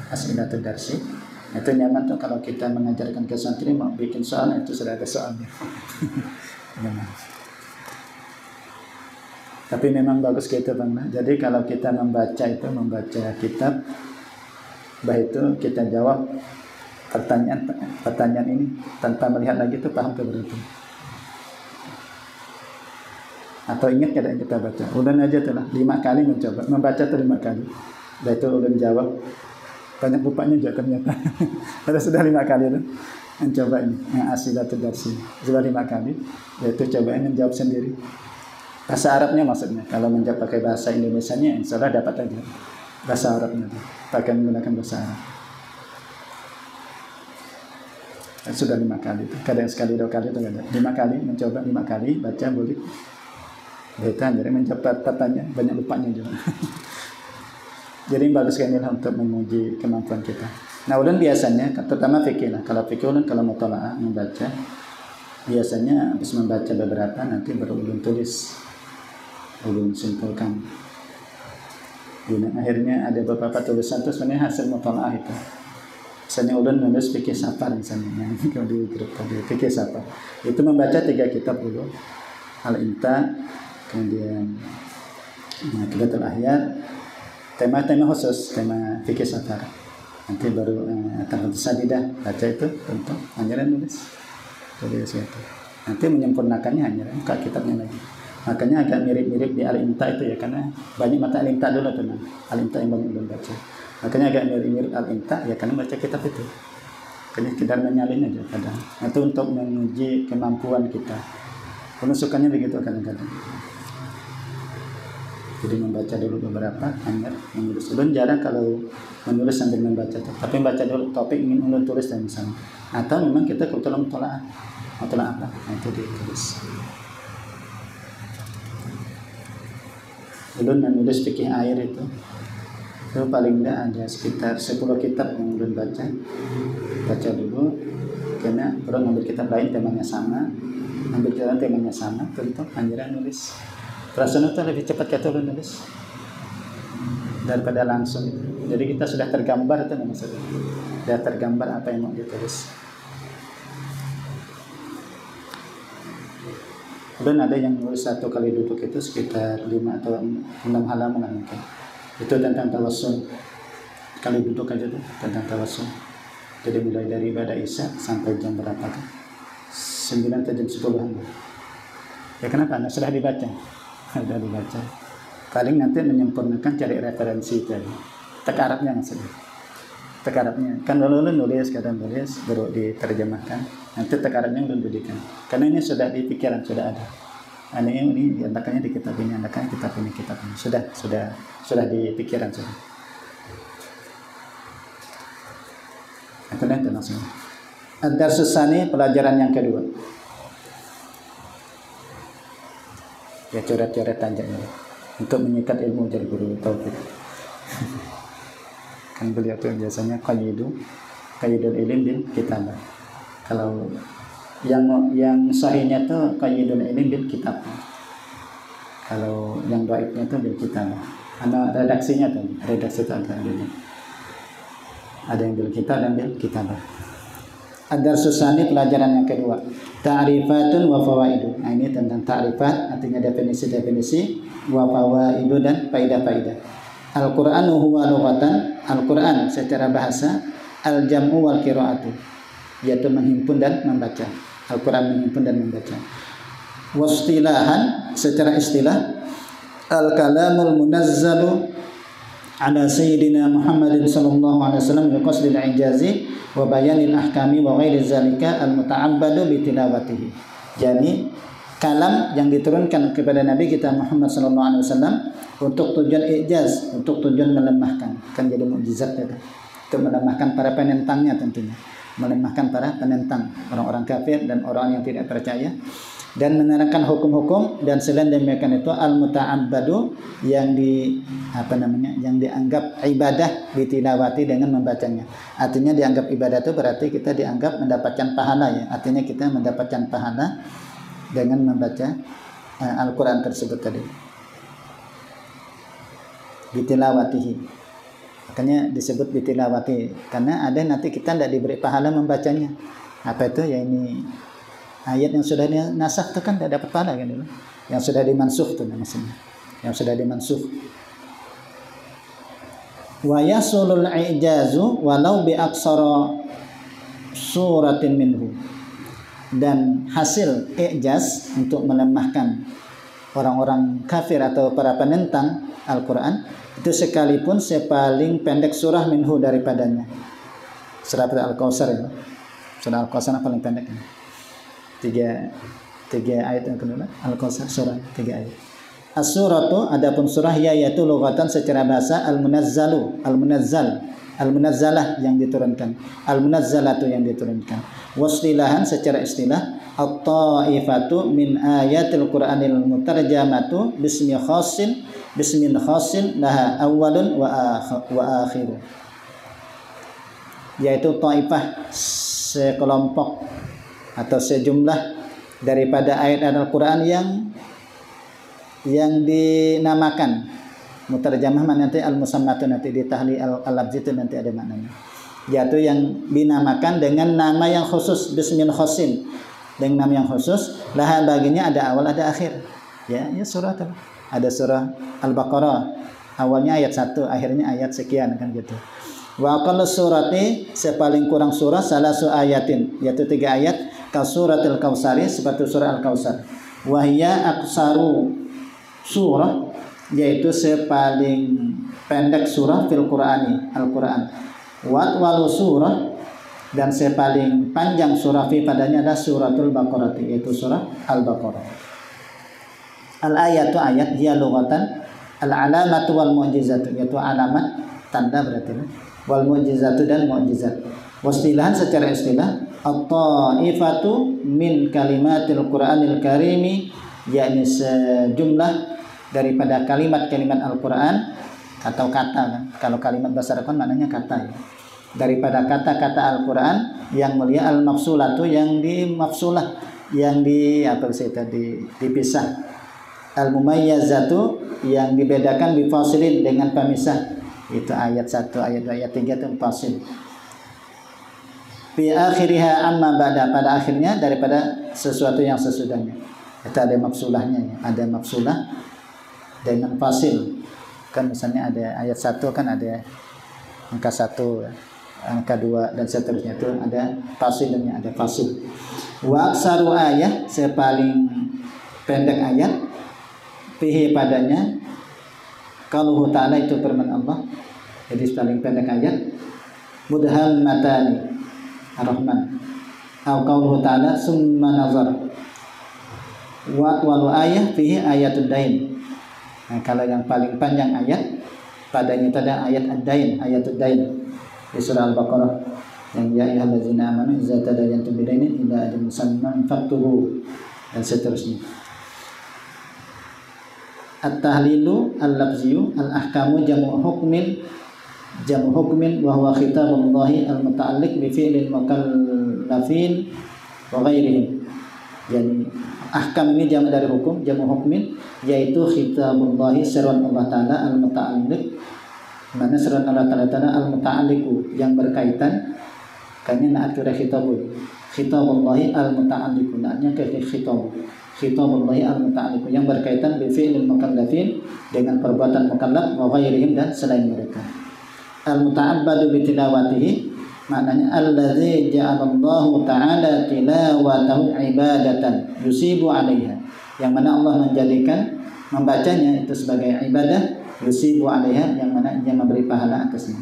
As'ilatul darsi. Itu nyaman tuh kalau kita mengajarkan ke santri mau bikin soal itu sudah ada soalnya. Tapi memang bagus gitu Bang. Jadi kalau kita membaca kitab, baik itu kita jawab pertanyaan ini tanpa melihat lagi itu paham ke berarti. Atau ingat kada yang kita baca. Ulun aja tuh lah 5 kali mencoba membaca tuh 5 kali. Dan itu ulun jawab. Banyak lupanya juga ternyata. Pada sudah 5 kali tuh mencoba ini As'ilatul darsi. Sudah 5 kali. Yaitu cobain menjawab sendiri. Bahasa Arabnya maksudnya. Kalau menjawab pakai bahasa Indonesianya, insya Allah dapat aja. Bahasa Arabnya tuh. Pakai menggunakan bahasa Arab. Sudah 5 kali tuh. Kadang sekali 2 kali itu ada. 5 kali mencoba 5 kali baca boleh. Kita jadi mencapai tatanya banyak lupanya juga. Jadi bagus sekali untuk menguji kemampuan kita. Nah, ulun biasanya terutama fikih lah. Kalau fikih ulun kalau mutalaah membaca biasanya habis membaca beberapa nanti baru ulun tulis. Ulun simpulkan. Dan akhirnya ada beberapa tulisan itu sebenarnya hasil mutalaah itu. Misalnya ulun menulis fikih safar misalnya kalau di grup tadi fikih safar. Itu membaca 3 kitab dulu. Al-Imta, kemudian Qidatul Ahyad, tema-tema khusus, tema fikih safar. Nanti baru Tarhut Sadidah, baca itu untuk anjuran nulis. Tulis itu. Nanti menyempurnakannya anjuran buka kitabnya lagi. Makanya agak mirip-mirip di Al-Imta itu ya, karena banyak mata Al-Imta dulu tuh. Al-Imta yang banyak belum baca. Makanya agak mirip-mirip Al-Imta ya karena baca kitab itu. Kayaknya sekedar menyalin aja kadang. Itu untuk menguji kemampuan kita. Penusukannya begitu kadang-kadang. Jadi membaca dulu beberapa, hanya menulis. Ulun jarang kalau menulis sambil membaca, tapi membaca dulu topik ingin ulun tulis dan misalnya. Atau memang kita kebetulan mutalaah apa? Nah, itu ditulis. Ulun menulis fikih air itu paling tidak ada sekitar 10 kitab yang ulun baca dulu, karena ulun ambil kitab lain temanya sama, ambil jalan temanya sama, tentu anjuran nulis. Perasaan itu lebih cepat kata ulun nulis daripada langsung itu. Jadi kita sudah tergambar itu maksudnya. Sudah tergambar apa yang mau ditulis. Dan ada yang nulis 1 kali duduk itu sekitar 5 atau 6 halaman mungkin. Itu tentang tawassul. Kali duduk aja tuh tentang tawassul. Jadi mulai dari ibadah Isya sampai jam berapa kan? 9 atau jam 10-an. Ya kenapa? Sudah dibaca. Sudah dibaca. Paling nanti menyempurnakan cari referensi tadi. Tekarapnya maksudnya. Tekarapnya. Kan dulu nulis, kadang nulis, baru diterjemahkan. Nanti tekarapnya belum diberikan. Karena ini sudah di pikiran, sudah ada. Ini diantaranya di kitab ini, andakan kitab ini. Sudah di pikiran sudah. Itu nanti langsung. Ad-Darsus Tsani, pelajaran yang kedua. Ya coret-coret tanjanya untuk menyikat ilmu jadi guru tauhid. Kan beliau tuh biasanya qayyidul ilm bil kitabah. Kalau yang sahihnya tuh qayyidul ilm bil kitab. Kalau yang dhaifnya tuh bil kitabah. Ada redaksinya tuh, redaksi itu ada dulu. Ada yang bil kitab dan bil kitabah. Ad-Darsus Tsani, pelajaran yang kedua. Ta'rifatun wa fawaidu. Nah, ini tentang ta'rifat, artinya definisi-definisi, wa fawaidu dan faidah-faidah. Al-Qur'anu huwa lughatan, Al-Qur'an secara bahasa, al-jam'u wal qira'atu, yaitu menghimpun dan membaca. Al-Qur'an menghimpun dan membaca. Wastilahan, secara istilah, al-kalamul munazzalu ala sayyidina Muhammadin sallallahu alaihi wasallam bi qasdil ijazi wa bayanil ahkami wa ghairi zalika al-muta'abbadu bi tilawatihi. Jadi kalam yang diturunkan kepada Nabi kita Muhammad sallallahu alaihi wasallam untuk tujuan ijaz, untuk tujuan melemahkan, kan jadi mukjizat itu. Untuk melemahkan para penentangnya tentunya. Melemahkan para penentang, orang-orang kafir dan orang yang tidak percaya, dan menerangkan hukum-hukum, dan selain demikian itu al-muta'abbadu yang yang dianggap ibadah ditilawati dengan membacanya. Artinya dianggap ibadah itu berarti kita dianggap mendapatkan pahala ya. Artinya kita mendapatkan pahala dengan membaca Al-Qur'an tersebut tadi. Bitilawatihi. Makanya disebut bitilawati karena ada nanti kita tidak diberi pahala membacanya. Apa itu? Ya ini ayat yang sudah dinasakh itu kan tidak dapat pahala kan, yang sudah dimansukh itu maksudnya, yang sudah dimansukh. Wa yasulul ijazu walau bi aqsara suratin minhu. Dan hasil ijaz untuk melemahkan orang-orang kafir atau para penentang Al-Qur'an itu sekalipun sepaling pendek surah minhu daripadanya. Surah Al-Kautsar ya. Surah Al-Kautsar paling pendek ya. Tiga ayat yang kedua Al-Kautsar surah 3 ayat. As-suratu adapun surah yaitu lughatan secara bahasa al-munazzalah yang diturunkan, al-munazzalatu yang diturunkan. Wastilahan secara istilah at-ta'ifatu min ayatil qur'anil mutarjamatu bismin khassin laha awwalun wa akhiru. Yaitu ta'ifah sekelompok atau sejumlah daripada ayat Al-Qur'an yang dinamakan. Mutarjamah nanti al-musammatu nanti di tahlil al-lafzi itu nanti ada maknanya. Yaitu yang dinamakan dengan nama yang khusus, bismil khassin, dengan nama yang khusus, laha baginya ada awal ada akhir. Ya surah itu. Ada surah Al-Baqarah, awalnya ayat 1, akhirnya ayat sekian kan gitu. Wa aqallu surati sepaling kurang surah salasu ayatin, yaitu 3 ayat, ka suratil Kautsari seperti surah Al-Kautsar. Wa hiya aqsaru surah, yaitu sepaling pendek surah fil Qur'ani, Al-Qur'an. Wa walu surah, dan sepaling panjang surah fi padanya ada suratul Baqarah, yaitu surah Al-Baqarah. Al-ayatu ayat dia lughatan al-alamatu wal mu'jizatu, yaitu alamat tanda berarti, wal mu'jizatu dan mu'jizat. Wastilahan secara istilah at-ta'ifatu min kalimatil Qur'anil karimi, yakni sejumlah daripada kalimat-kalimat Al-Qur'an atau kata kan. Kalau kalimat bahasa Arab maknanya kata ya. Daripada kata-kata Al-Qur'an yang mulia, al-mafsulatu yang dimafsulah, yang dipisah. Al-mumayyazatu yang dibedakan bifasilin dengan pemisah. Itu ayat 1, ayat 2, ayat 3 itu fasil. Fi akhiriha amma ba'da, pada akhirnya daripada sesuatu yang sesudahnya. Itu ada mafsulahnya ya. Ada mafsulah dengan fasil. Kan misalnya ada ayat 1 kan ada angka 1, angka 2 dan seterusnya, itu ada fasilnya, ada fasil. Wa aksaru ayat, sepaling pendek ayat, fihi padanya, qauluhu ta'ala, itu firman Allah. Jadi paling pendek ayat, mudhammatani ar-rahman, atau qauluhu ta'ala summa nazar. Wa walu ayat fihi ayatud dain. Nah, kalau yang paling panjang ayat padanya itu ada ayat ad-dain, ayatud dain di surah Al-Baqarah yang ya ayyuhallazina amanu idza tadayantum bidainin ila ajalin musamman faktubu dan seterusnya. At-tahlilu al-lafziyu al-ahkamu jamu hukmin wa huwa khitabullahi al-muta'alliq bi fi'lil mukallafin wa ghairihim. Jadi ahkam ini jamak dari hukum, jamu hukmin, yaitu khitabullahi, seruan Allah Ta'ala, al-muta'alliq, mana seruan Allah Ta'ala al-muta'alliqu, yang berkaitan, kayaknya naat kira khitabullahi al-muta'alliqu, naatnya ke khitabullahi al-muta'alliqu, yang berkaitan bifi'lil mukallafin, dengan perbuatan mukallaf, wa ghairihim, dan selain mereka. Al-muta'abbadu bitilawatihi, maknanya allazi ja'alallahu ta'ala tilawatahu ibadatan yusibu 'alaiha, yang mana Allah menjadikan membacanya itu sebagai ibadah, yusibu 'alaiha, yang mana ia memberi pahala atasnya.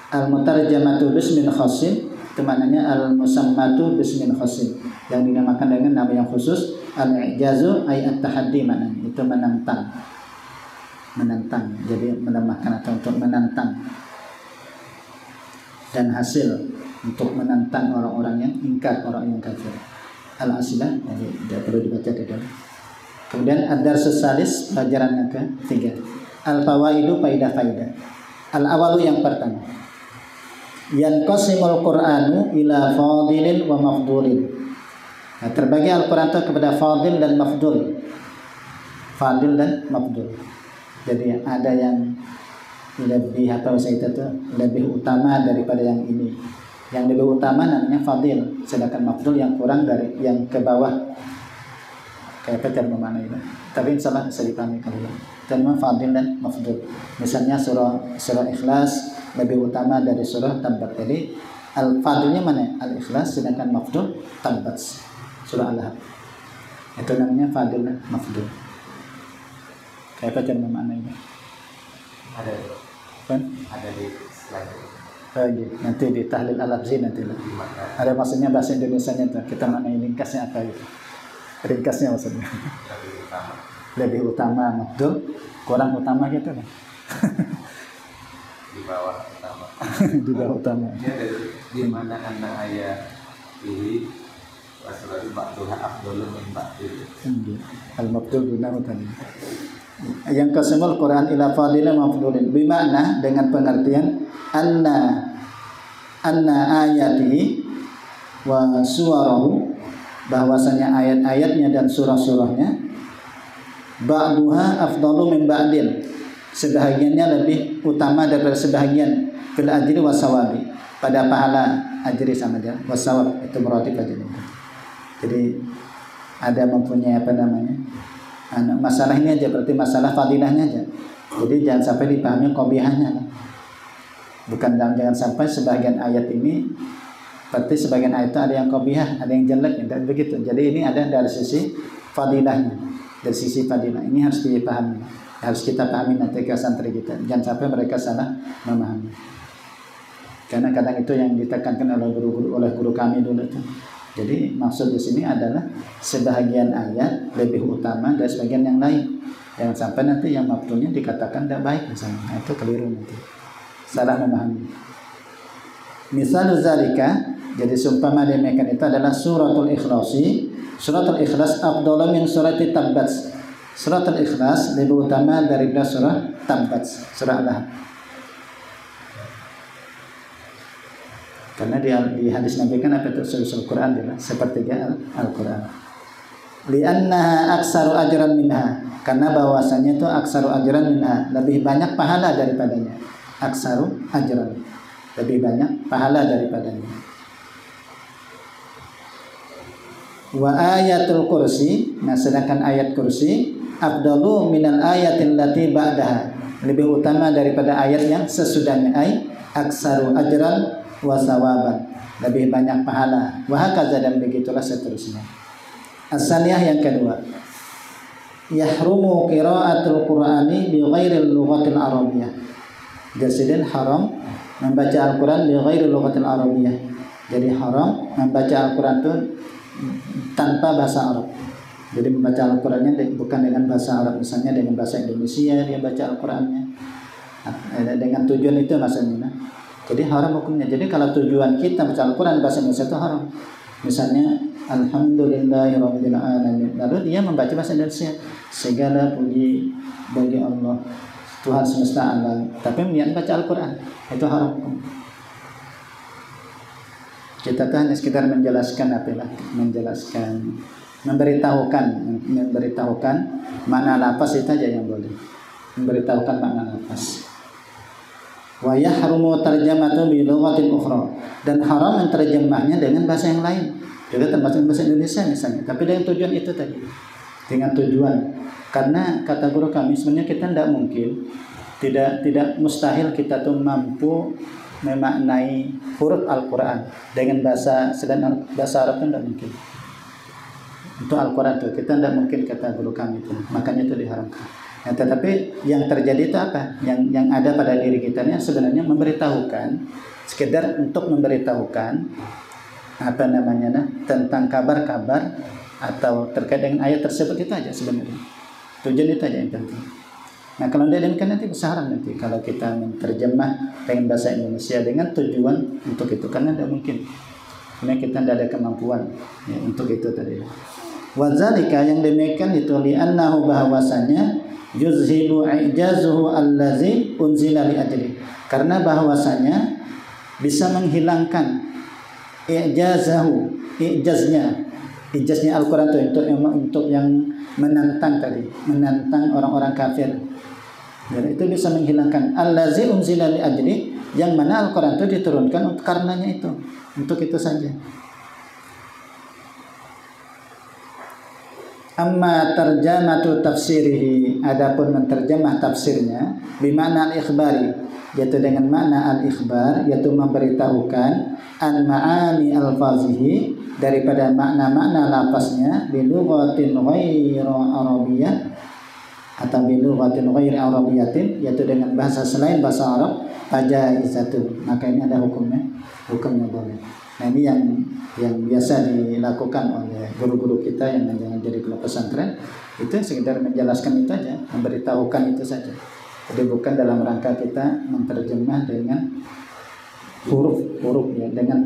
Al-mutarjamatu bismin khassin, itu maknanya al-musammatu bismin khassin, yang dinamakan dengan nama yang khusus. Al-i'jazu ay at-tahaddi, maknanya itu menantang, jadi melemahkan atau untuk menantang, dan hasil untuk menantang orang-orang yang ingkar, orang yang kafir. Al-asilah, jadi tidak perlu dibaca di dalam. Kemudian ad-darsus salis, pelajaran yang ketiga. Al-fawaidu, faidah-faidah. Al-awalu, yang pertama, yanqasimul Qur'anu ila fadilin wa mafdulin. Nah, terbagi Al-Quran itu kepada fadil dan mafdul. Fadil dan mafdul. Jadi ada yang lebih, apa bahasa kita tuh, lebih utama daripada yang ini. Yang lebih utama namanya fadil, sedangkan mafdul yang kurang dari yang ke bawah. Kayak apa cara memaknai itu? Tapi insyaallah bisa dipahami kalau terma fadil dan mafdul. Misalnya surah Ikhlas lebih utama dari surah Tabbat. Jadi al-fadilnya mana? Al-Ikhlas, sedangkan mafdul Tabbat, surah Al-Lahab. Itu namanya fadil dan mafdul. Kayak apa cara memaknai itu? Ada di slide. Nanti di tahlil al-lafzi nanti lah. Ada maksudnya bahasa Indonesianya tuh. Kita maknai ringkasnya apa itu? Ringkasnya maksudnya. Lebih utama mafdul, kurang utama gitu kan. Di bawah utama. Di bawah utama. Di mana anak ayat ini wasalatu ba'duha afdalun min ba'dil. Al-mafdul guna utama. Yang kesemul Quran ila fadilin mafdulin, bimakna, dengan pengertian anna ayatihi wa suwarahu, bahwasanya ayat-ayatnya dan surah-surahnya, ba'duha afdalu min ba'din, sebahagiannya lebih utama daripada sebahagian, fil ajri wasawabi, pada pahala ajri sama dia, wasawab itu berarti ajri. Jadi ada mempunyai apa namanya, masalah ini aja, berarti masalah fadilahnya aja. Jadi jangan sampai dipahami qabihahnya. Bukan, jangan sampai sebagian ayat ini berarti sebagian ayat itu ada yang qabihah, ada yang jelek, dan begitu. Jadi ini ada dari sisi fadilahnya, dari sisi fadilah. Ini harus dipahami, harus kita pahami nanti ke santri kita. Jangan sampai mereka salah memahami. Karena kadang itu yang ditekankan oleh guru kami dulu itu. Jadi maksud di sini adalah sebahagian ayat lebih utama dari sebagian yang lain. Jangan sampai nanti yang mafdulnya dikatakan tidak baik misalnya. Nah, itu keliru nanti. Salah memahami. Misalnya zalika, jadi sumpama demikian itu adalah suratul ikhlasi. Suratul ikhlas afdalu min surati Tabbat. Suratul ikhlas lebih utama daripada surah Tabbat, surah Al-Lahab. Karena di hadis Nabi kan apa itu sulusul Quran adalah sepertiga Al-Quran. Li'annaha aksaru ajran minha, karena bahwasanya itu aksaru ajran minha, lebih banyak pahala daripadanya. aksaru ajran, lebih banyak pahala daripadanya. Wa ayatul kursi, nah sedangkan ayat kursi afdalu minal ayatil lati ba'daha, lebih utama daripada ayat yang sesudahnya, ay aksaru ajran wa sawaban, lebih banyak pahala. Wa hakaza, dan begitulah seterusnya. Asaliyah yang kedua, yahrumu qiraatul qur'ani bi ghairil lughatil arabiyyah. Jadi haram membaca Al-Qur'an bi ghairil lughatil arabiyyah. Jadi haram membaca Al-Qur'an itu tanpa bahasa Arab. Jadi membaca Al-Qur'annya bukan dengan bahasa Arab, misalnya dengan bahasa Indonesia dia baca Al-Qur'annya dengan tujuan itu maksudnya. Jadi haram hukumnya. Jadi kalau tujuan kita baca Al-Qur'an bahasa Indonesia itu haram. Misalnya alhamdulillahirabbil alamin, lalu dia membaca bahasa Indonesia, segala puji bagi Allah Tuhan semesta alam, tapi niat baca Al-Qur'an, itu haram. Kita hanya sekedar menjelaskan memberitahukan makna lafaz itu aja yang boleh, memberitahukan makna lafaz. Wa yahrumu tarjamatu bi lughatin ukhra, dan haram menterjemahnya dengan bahasa yang lain, juga termasuk bahasa Indonesia misalnya, tapi dengan tujuan itu tadi, dengan tujuan, karena kata guru kami sebenarnya kita tidak mustahil kita tuh mampu memaknai huruf Al-Quran dengan bahasa Arab itu tidak mungkin. Untuk Al-Quran itu kita tidak mungkin, kata guru kami itu, makanya itu diharamkan. Nah, tetapi yang terjadi itu apa? Yang ada pada diri kita ini sebenarnya memberitahukan, sekedar untuk memberitahukan tentang kabar-kabar atau terkait dengan ayat tersebut, itu aja sebenarnya. Tujuan itu aja yang penting. Nah, kalau demikian nanti besar nanti kalau kita menerjemah dengan bahasa Indonesia dengan tujuan untuk itu, karena tidak mungkin. Karena kita tidak ada kemampuan ya, untuk itu tadi. Wadzalika, yang demikian itu li'annahu, bahwasanya yuzhibu ijazuhu allazi unzila li ajli, karena bahwasanya bisa menghilangkan ijaznya Al-Quran itu untuk yang menantang orang-orang kafir. Dan itu bisa menghilangkan allazi unzila li ajli, yang mana Al-Quran itu diturunkan karenanya itu, untuk itu saja. Amma tarjamatu tafsirihi, adapun menterjemah tafsirnya bimana al-ikhbari, yaitu dengan makna al-ikhbar, yaitu memberitahukan an ma'ani al-fazihi, daripada makna-makna lafaznya bilughatin ghairi arabiyyah atau bilughatin ghairi arabiyyatin, yaitu dengan bahasa selain bahasa Arab, fajaizatu, maka ini ada hukumnya boleh. Nah, ini yang biasa dilakukan oleh guru-guru kita yang menjadi kelompok pesantren, itu sekedar menjelaskan itu aja, memberitahukan itu saja. Jadi bukan dalam rangka kita menerjemah dengan huruf ya, dengan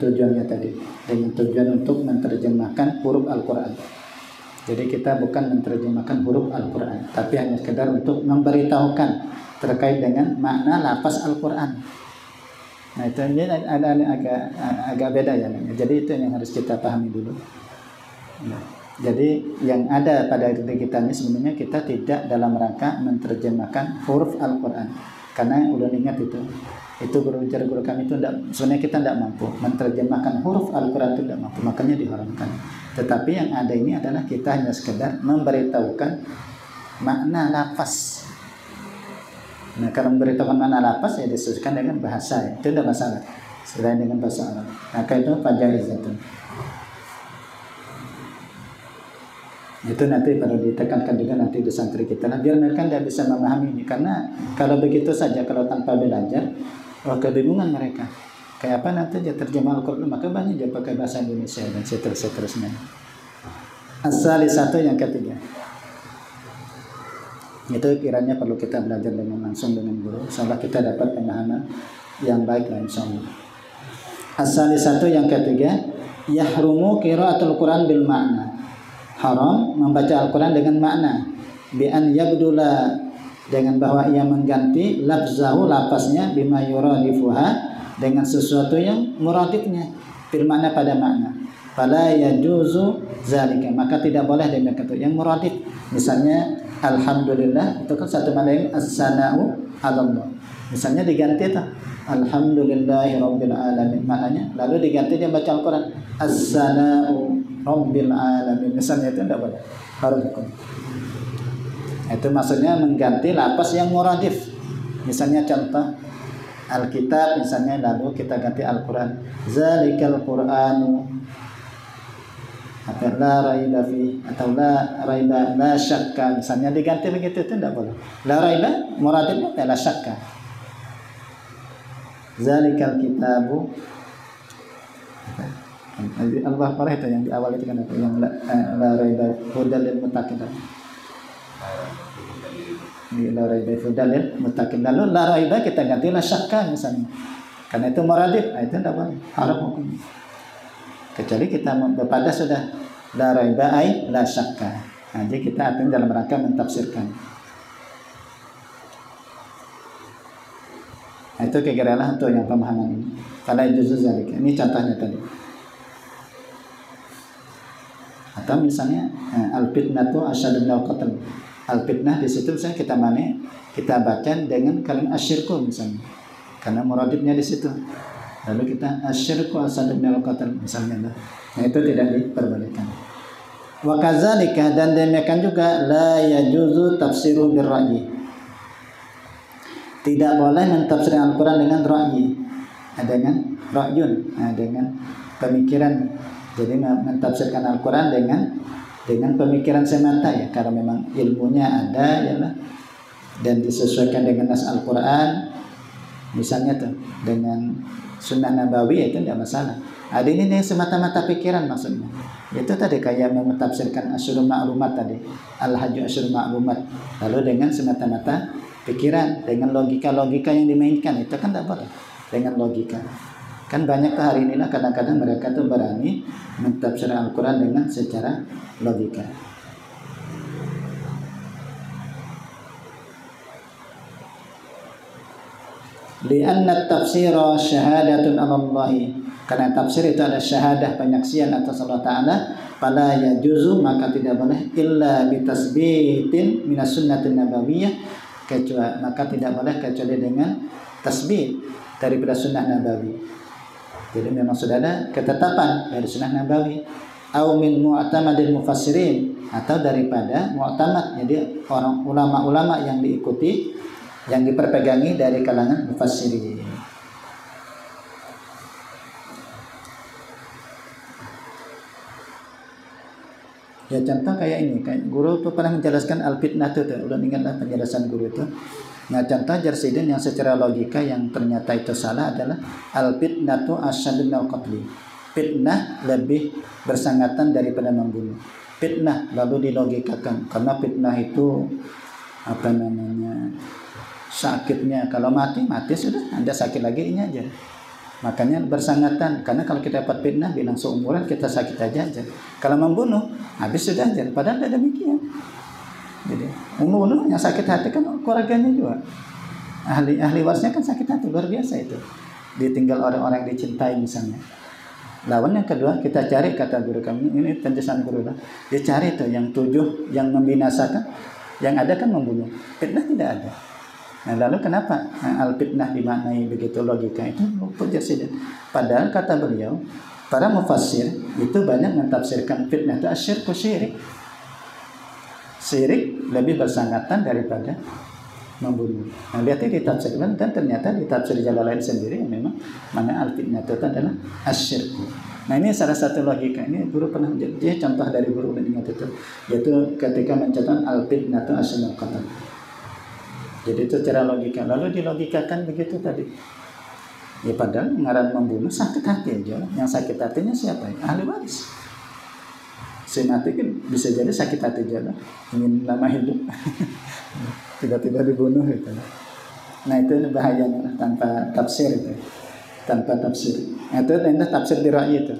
tujuannya tadi, dengan tujuan untuk menerjemahkan huruf Al-Quran. Jadi kita bukan menerjemahkan huruf Al-Quran, tapi hanya sekedar untuk memberitahukan terkait dengan makna lafaz Al-Quran. Nah, itu agak beda ya. Jadi itu yang harus kita pahami dulu. Nah, jadi yang ada pada diri kita ini sebenarnya kita tidak dalam rangka menerjemahkan huruf Al-Quran, karena udah ingat itu guru kami itu sebenarnya kita tidak mampu menerjemahkan huruf Al-Quran, itu tidak mampu, makanya diharamkan. Tetapi yang ada ini adalah kita hanya sekedar memberitahukan makna lafaz. Nah, kalau memberitahukan makna lafaz ya disesuaikan dengan bahasa, ya. Itu tidak masalah selain dengan bahasa Arab. Maka itu fajaizatun. Itu nanti perlu ditekankan juga nanti di santri kita, nah, biar mereka tidak bisa memahami ini, karena kalau begitu saja, kalau tanpa belajar, kebingungan mereka. Kayak apa nanti dia terjemah Al-Quran, maka banyak dia pakai bahasa Indonesia dan seterusnya. As-salisatu, yang ketiga, itu kiranya perlu kita belajar langsung dengan guru, insyaallah kita dapat pemahaman yang baik lah insyaallah. As-salisatu, yang ketiga, yahrumu qiraatul Quran bil makna, haram membaca Al-Quran dengan makna, bi an yabdula, dengan bahwa ia mengganti lafzahu, lafaznya, bima yuradifuha, dengan sesuatu yang muradifnya, bil makna, pada makna. fala yajuzu zalika, maka tidak boleh demikian itu. Yang muradif misalnya alhamdulillah itu kan satu makna yang as-sana'u 'ala Allah. Misalnya diganti itu alhamdulillahi rabbil alamin, maknanya lalu diganti dia baca Al-Qur'an as-sana'u rabbil alamin, misalnya itu tidak boleh, harus hukum. Itu maksudnya mengganti lapas yang muradif. Misalnya contoh Alkitab misalnya, lalu kita ganti Al-Qur'an zalikal qur'anu atau la raiba fi, atau la raiba la syakka, misalnya diganti begitu, itu tidak boleh. La raiba muradifnya la syakka. Zalikal kitabu, Allah parah itu yang di awal itu kan apa, yang la raiba hudal lil muttaqin, la raiba hudal lil muttaqin, lalu la raiba kita ganti la syakka misalnya, karena itu muradif, itu tidak boleh, haram hukumnya. Kecuali kita pada sudah la raiba ai la syakka. Nah, jadi kita artinya dalam rangka mentafsirkan. Nah, itu kira-kira untuk yang pemahaman ini. Fala yajuzu zalika. Ini contohnya tadi. Atau misalnya al-fitnatu asyaddu minal qatl. Al-fitnah di situ misalnya kita baca dengan kalimat asyirku misalnya. Karena muradifnya di situ. Lalu kita asyirku asyaddu minal qatl misalnya. Nah, itu tidak diperbolehkan. Wa kadzalika, dan demikian juga la yajuzu tafsiru birra'yi. Tidak boleh mentafsirkan Al-Qur'an dengan ra'yi, dengan ra'yun, dengan pemikiran. Jadi mentafsirkan Al-Qur'an dengan pemikiran semata ya, kalau memang ilmunya ada ya, dan disesuaikan dengan nas Al-Qur'an misalnya tuh dengan sunnah nabawi, itu tidak masalah. Ada ini nih semata-mata pikiran maksudnya. Itu tadi kayak mentafsirkan asyurul ma'lumat tadi, al-hajju asyurul ma'lumat, lalu dengan semata-mata pikiran, dengan logika-logika yang dimainkan, itu kan tidak boleh dengan logika. Kan banyak tuh hari inilah kadang-kadang mereka tuh berani mentafsirkan Al-Quran dengan secara logika. Lianna tafsira syahadatun 'ala Allah, karena tafsir itu adalah syahadah, penyaksian atas Allah Ta'ala. Fala yajuzu, maka tidak boleh illa bitasbitin minas sunnatin nabawiyah, maka tidak boleh kecuali dengan tasbih daripada sunnah nabawi. Jadi memang sudah ada ketetapan dari sunnah nabawi, au min mu'tamadil mufassirin, atau daripada mu'tamad, jadi orang ulama-ulama yang diikuti, yang diperpegangi dari kalangan mufassirin. Ya contoh kayak ini, kayak guru tuh pernah menjelaskan al-fitnah itu, udah ingatlah penjelasan guru itu. Nah contoh Jarsidin yang secara logika yang ternyata itu salah adalah al-fitnatu asyaddu minal qatli. Fitnah lebih bersangatan daripada membunuh. Fitnah lalu dilogikakan, karena fitnah itu apa namanya, sakitnya kalau mati sudah, Anda sakit lagi ini aja. Makanya bersangatan, karena kalau kita dapat fitnah bilang seumuran kita sakit aja. Kalau membunuh habis sudah aja, padahal tidak demikian. Jadi membunuh yang sakit hati kan keluarganya juga, ahli warisnya kan sakit hati luar biasa itu, ditinggal orang-orang yang dicintai misalnya. Lawan yang kedua kita cari, kata guru kami, ini penjelasan guru lah, dia cari itu yang 7 yang membinasakan, yang ada kan membunuh, fitnah tidak ada. Nah lalu kenapa al-fitnah dimaknai begitu logika itu pujar sih. Padahal kata beliau, para mufassir itu banyak mentafsirkan fitnah itu asyirku, syirik. Syirik lebih bersangatan daripada membunuh. Nah lihat ini ditafsirkan, dan ternyata ditafsir Jalalain sendiri memang mana al-fitnah itu adalah asyirku. Nah ini salah satu logika, ini guru pernah, dia contoh dari guru ingat itu, yaitu ketika mencatat al-fitnah itu asyirul qatl. Jadi itu cara logika. Lalu dilogikakan begitu tadi. Ya padahal ngaran membunuh sakit hati aja. Yang sakit hatinya siapa? Ahli waris. Si mati kan bisa jadi sakit hati aja, ingin lama hidup. Tiba-tiba dibunuh gitu. Nah itu bahayanya tanpa tafsir itu. Tanpa tafsir. Itu adalah tafsir dira'yi itu.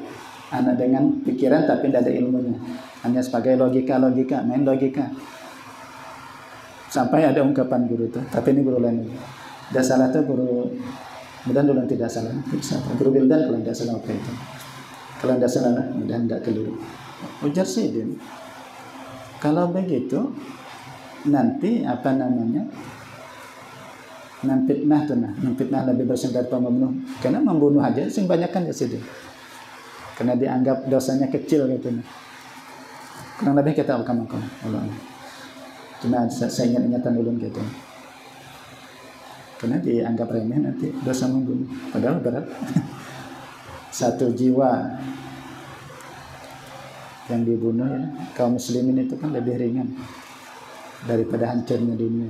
Anak dengan pikiran tapi tidak ada ilmunya. Hanya sebagai logika-logika, main logika. Sampai ada ungkapan guru itu, tapi ini guru lain. Tidak salah tuh guru Bildan, dulu tidak salah. Guru Bildan kalau tidak salah apa itu. Kalau tidak salah, mudah tidak keliru. Ujar Sidin, kalau begitu nanti memfitnah lebih bersih daripada membunuh. Karena membunuh aja sing banyakkan ya Sidin. Karena dianggap dosanya kecil gitu. Kurang lebih kita akan Allah. Cuma saya ingat-ingatan ulun gitu. Karena dianggap remeh nanti dosa membunuh. Padahal berat. Satu jiwa yang dibunuh ya, kaum muslimin itu kan lebih ringan daripada hancurnya dunia.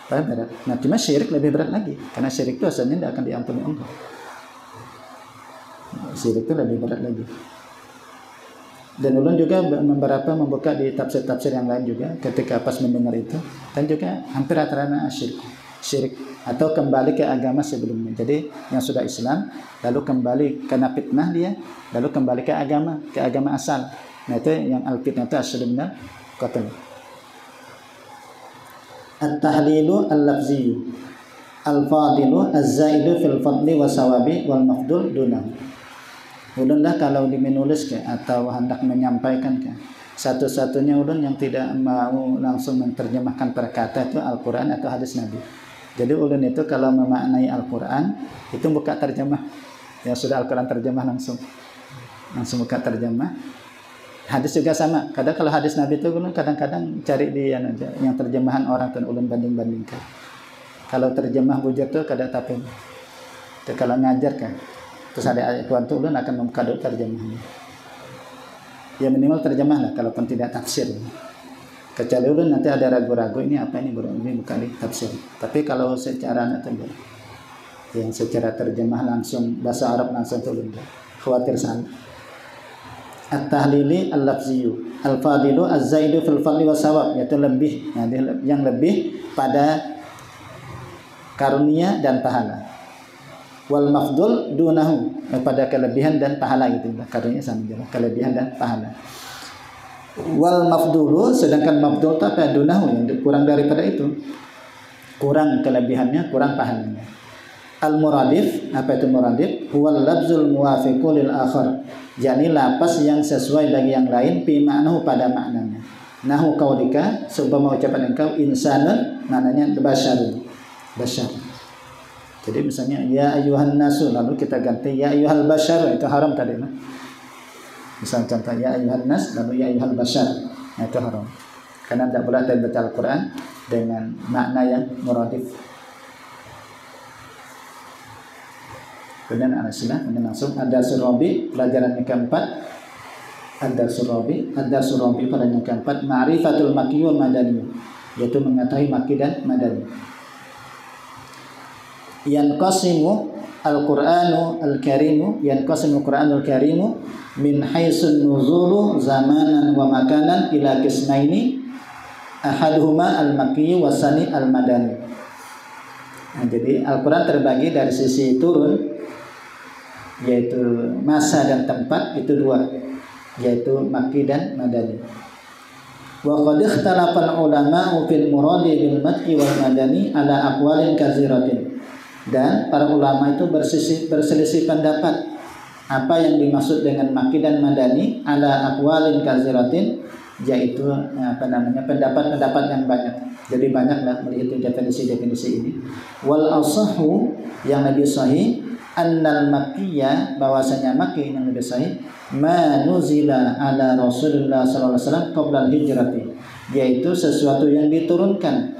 Padahal berat. Nah cuma syirik lebih berat lagi. Karena syirik itu dosanya tidak akan diampuni Allah. Syirik itu lebih berat lagi. Dan ulun juga beberapa membuka di tafsir-tafsir yang lain juga ketika pas mendengar itu, dan juga hampir rata-rata syirik atau kembali ke agama sebelumnya. Jadi yang sudah Islam lalu kembali kena fitnah dia, lalu kembali ke agama asal. Nah itu yang al-fitnah itu asyaddu minal qatl. At-tahlilu al-lafziyu al-fadilu az-zaidu fil fadli wa sawabi wal mafdul dunahu. Ulun lah kalau menulis ke atau hendak menyampaikan ke, satu-satunya ulun yang tidak mau langsung menerjemahkan perkata itu Al-Quran atau hadis Nabi. Jadi ulun itu kalau memaknai Al-Quran itu buka terjemah, yang sudah Al-Quran terjemah langsung buka terjemah. Hadis juga sama. Kadang kalau hadis Nabi itu ulun kadang-kadang cari di yang terjemahan orang dan ulun banding-bandingkan. Kalau terjemah bujur tuh kadang tapi itu kalau ngajar kan. Terus ada ayat Tuhan tuh ulun akan membuka terjemahnya. Ya minimal terjemah lah, kalaupun tidak tafsir. Kecuali ulun nanti ada ragu-ragu ini apa ini baru ini buka di tafsir. Tapi kalau secara yang secara terjemah langsung bahasa Arab langsung tuh ulun khawatir salah. At-tahlili al-lafziyu al-fadilu az-zaidu fil fadli wa sawab, yaitu lebih, yang lebih pada karunia dan pahala. Wal mafdul dunahu, pada kelebihan dan pahala gitu. Karunia sama juga, kelebihan dan pahala. Wal mafdulu, sedangkan mafdul itu apa? Dunahu, yang kurang daripada itu. Kurang kelebihannya, kurang pahalanya. Al muradif, apa itu muradif? Huwal labzul muwafiqu lil akhar. Yani lapas yang sesuai bagi yang lain fi ma'nahu, pada maknanya. Nahu qaulika, seumpama ucapan engkau insanun, maknanya basyarun. Basyar. Jadi misalnya ya ayyuhan nasu, lalu kita ganti ya ayyuhal bashar, itu haram tadi nah. Misal contoh ya ayyuhan nas lalu ya ayyuhal bashar, nah, itu haram. Karena tidak boleh baca Al-Quran dengan makna yang muradif. Kemudian al-silah langsung ada surabi, pelajaran yang keempat. Ada surabi pelajaran yang keempat, ma'rifatul makki wal madani, yaitu mengetahui makki dan madani. Yanqasimu al-Qur'anu al-Karimu, yanqasimu Qur'anul Karimu min haitsun nuzulu zamanan wa makanan ila qismaini, ahaduhuma al-makki wa tsani al-madani. Nah, jadi Al-Qur'an terbagi dari sisi turun, yaitu masa dan tempat, itu dua, yaitu makki dan madani. Wa qad ikhtalafa al-ulama'u fil muradi bil makki wal madani ala aqwalin katsiratin. Dan para ulama itu berselisih pendapat apa yang dimaksud dengan makki dan madani ala aqwalin katsiratin, yaitu pendapat-pendapat yang banyak. Jadi banyaklah melihat definisi-definisi ini. Wal asahhu, yang lebih sahih, annal makkiyya, bahwasanya makki yang lebih sahih, ma nuzila ala Rasulullah sallallahu alaihi wasallam qabla al-hijrati, yaitu sesuatu yang diturunkan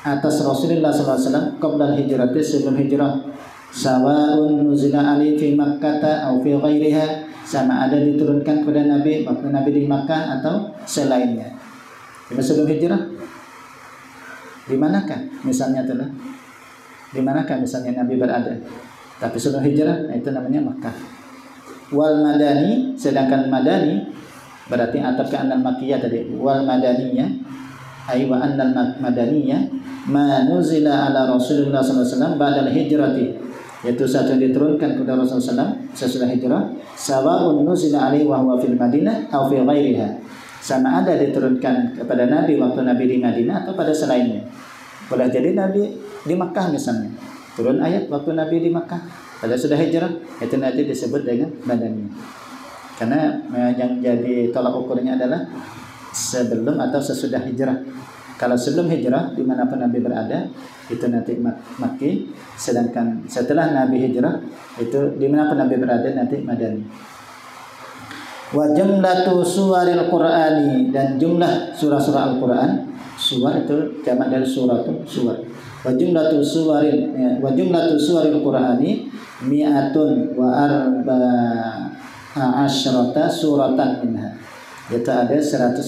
atas Rasulullah sallallahu alaihi wasallam qabla hijrati, sebelum hijrah. Sawa'un nuzila alaihi fi Makkah atau fi ghairiha, sama ada diturunkan kepada Nabi waktu Nabi di Makkah atau selainnya. Jadi sebelum hijrah di manakah misalnya itulah? Di manakah misalnya Nabi berada? Tapi sebelum hijrah, nah itu namanya Makkah. Wal madani, sedangkan madani berarti atap ke annal makkiyah tadi. Wal madaniyah ay wa annal madaniyah ma nuzila ala Rasulullah sallallahu alaihi wasallam ba'dal hijrati, yaitu satu yang diturunkan kepada Rasulullah SAW sesudah hijrah. Sawa'un nuzila alaihi wa huwa fil Madinah aw fi ghairiha, sama ada diturunkan kepada Nabi waktu Nabi di Madinah atau pada selainnya. Boleh jadi Nabi di Makkah misalnya, turun ayat waktu Nabi di Makkah, Pada sudah hijrah itu nanti disebut dengan madaniyah. Karena yang jadi tolak ukurnya adalah sebelum atau sesudah hijrah. Kalau sebelum hijrah dimanapun Nabi berada itu nanti Makki, sedangkan setelah Nabi hijrah itu dimanapun Nabi berada nanti Madani. Wa jumlatu suwaril Qur'ani, dan jumlah surah-surah Al-Quran, suwar itu jamak dari suratun, suwar. Wa jumlatu suwaril Qur'ani mi'atun wa arba'asyrata suratan minha. Itu ada 114.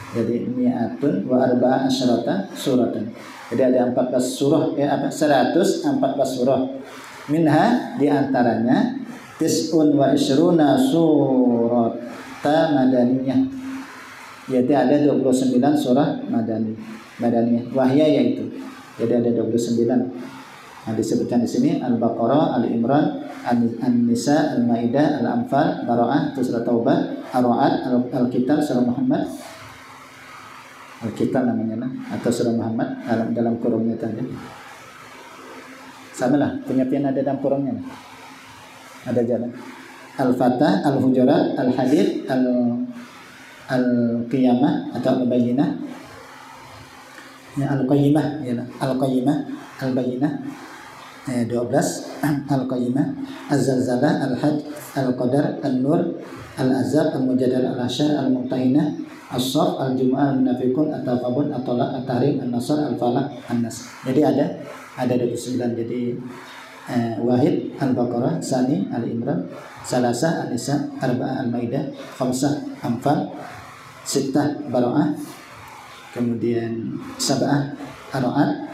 Jadi mi'atun wa arba'asyrata suratan. Jadi ada 14 surah 114 surah. Minha di antaranya tis'un wa isyruna surata madaniyah. Yaitu ada 29 surah madaniyah. Wahya yaitu. Jadi ada 29. Nah, disebutkan di sini Al-Baqarah, Ali-Imran, An-Nisa, Al-Maidah, Al-Anfal, Bara'ah, surah Taubah, Ar-Ra'd, Al-Qital, surah Muhammad. Al-Qital namanya lah, atau surah Muhammad dalam kurungnya tadi. Sama lah, penyapian ada dalam kurungnya. Ada jalan. Al-Fatah, Al-Hujurat, Al-Hadid, Al-Qiyamah atau Al-Bayyinah. Al-Qayyimah, ya, Al-Qayyimah, Al-Bayyinah. 12 Al-Qayyimah, Az-Zalzalah, Al-Hajj, Al-Qadar, An-Nur, Al-Azab, Al-Mujadalah, Al-Hasyr, Al-Mumtahinah, As-Saff, Al-Jumu'ah, Al-Munafiqun, At-Taghabun, At-Talaq, At-Tahrim, An-Nasr, Al-Falaq, An-Nas. Jadi ada 29. Jadi Wahid Al-Baqarah, Sani Al-Imran, Salasah An-Nisa, Arba'ah Al-Maidah, Khamsah Anfal, Sittah Bara'ah, kemudian Sab'ah Ar-Ra'd,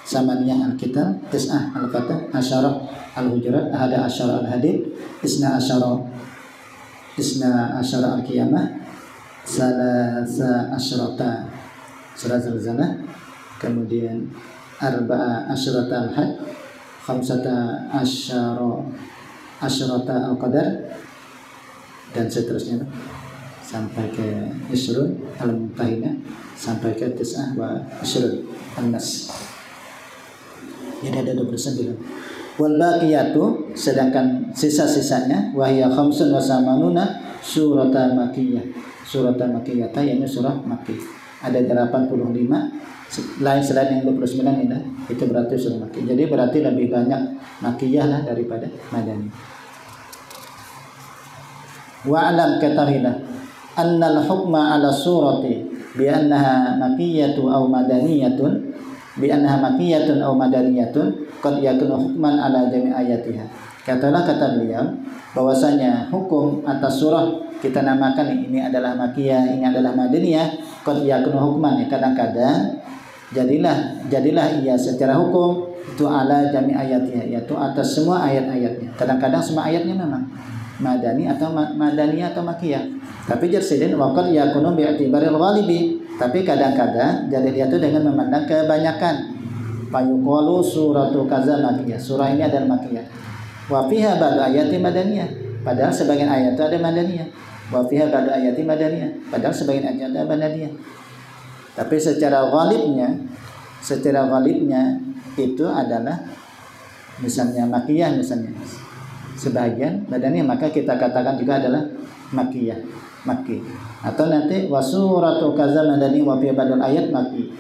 Samaniyah Al-Qital, Tis'ah Al-Fatah, Asyarah Al-Hujurat, Ahada Asyarah Al-Hadid, Isna Asyarah Al-Qiyamah, Salasa Asyrata surah Zalzalah, kemudian Arba'a Asyrata Al-Hajj, Khamsata Asyrata Al-Qadar, dan seterusnya sampai ke Isrun Al-Mumtahinah, sampai ke Tis'ah wa Isrun An-Nas. Jadi ada 29. Wal baqiyatu, sedangkan sisa-sisanya wahya khamsun wa samanuna surata makkiyah. Surata makkiyah yaitu surah Makki. Ada 85 lain selain yang 29 ini, itu berarti surah Makki. Jadi berarti lebih banyak Makkiyah lah daripada Madani. Wa alam katahilah annal hukma ala surati bi annaha makkiyatu aw madaniyatun qad yakunu hukman ala jami' ayatiha. Kata beliau bahwasanya hukum atas surah kita namakan ini adalah Makkiyah, ini adalah Madaniyah, qad yakunu hukman, kadang-kadang jadilah ia secara hukum itu ala jami' ayatiha, yaitu atas semua ayat-ayatnya. Kadang-kadang semua ayatnya memang Madani atau Madaniyah atau Makkiyah. Tapi jersidin wa qad yakunu bi'tibaril ghalibi. Tapi kadang-kadang jadi dia itu dengan memandang kebanyakan. Fayuqalu suratu kaza Makkiyah. Surah ini adalah Makkiyah. Wa fiha ba'du ayati Madaniyah. Padahal sebagian ayat itu ada Madaniyah. Wa fiha ba'du ayati Madaniyah. Padahal sebagian ayat ada Madaniyah. Tapi secara ghalibnya itu adalah misalnya Makkiyah misalnya. Sebagian Madaniyah, maka kita katakan juga adalah Makkiyah, Makki. Atau nanti wasuratu kaza madani wa fi badal ayat Makki.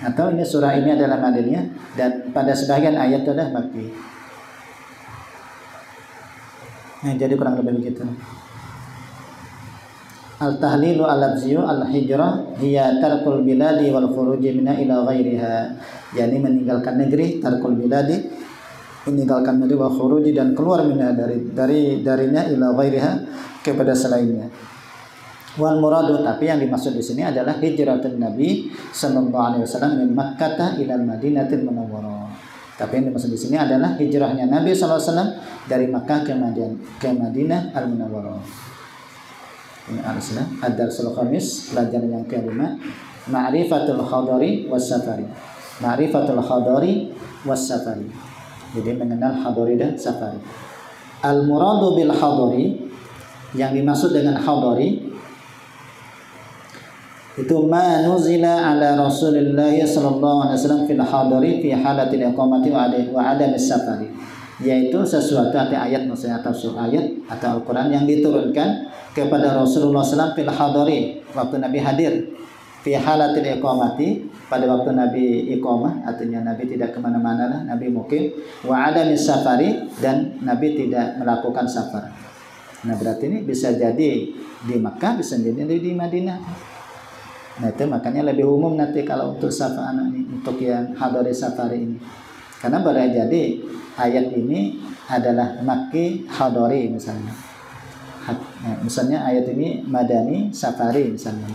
Atau ini surah ini adalah Madaniyah dan pada sebagian ayat itu adalah Makki. Nah, jadi kurang lebih begitu. Al-tahlilu al-labziyu al-hijrah hiya tarkul biladi wal khuruji minha ila ghairiha. Yani meninggalkan negeri, tarkul biladi, meninggalkan negeri, wa khuruji, dan keluar minha darinya ila ghairiha, kepada selainnya. Wal muradu, tapi yang dimaksud di sini adalah hijratun Nabi sallallahu alaihi wasallam min Makkah ila Madinatil Munawwarah. Tapi yang dimaksud di sini adalah hijrahnya Nabi sallallahu alaihi wasallam dari Makkah ke Madinah Al-Munawwarah. Ini al-Islam ad-darsul khamis, pelajaran yang kelima, ma'rifatul hadari was safari. Ma'rifatul hadari was safari. Jadi mengenal hadari dan safari. Al-muradu bil hadari, yang dimaksud dengan hadari itu ma nuzila ala Rasulillah sallallahu alaihi wasallam fil hadari fi halatil iqamati wa adam safari. yaitu sesuatu atau ayat maksudnya atau surah ayat atau Al-Quran yang diturunkan kepada Rasulullah SAW fil hadari waktu Nabi hadir, fi halatil iqamati pada waktu Nabi iqamah, artinya Nabi tidak kemana-mana lah, Nabi mukim, wa adamis safari dan Nabi tidak melakukan safar. Nah berarti ini bisa jadi di Makkah, bisa jadi di Madinah. Nah itu makanya lebih umum nanti kalau untuk safar ini, untuk yang hadari safari ini, karena boleh jadi ayat ini adalah Makki hadari misalnya. Misalnya ayat ini Madani safari misalnya.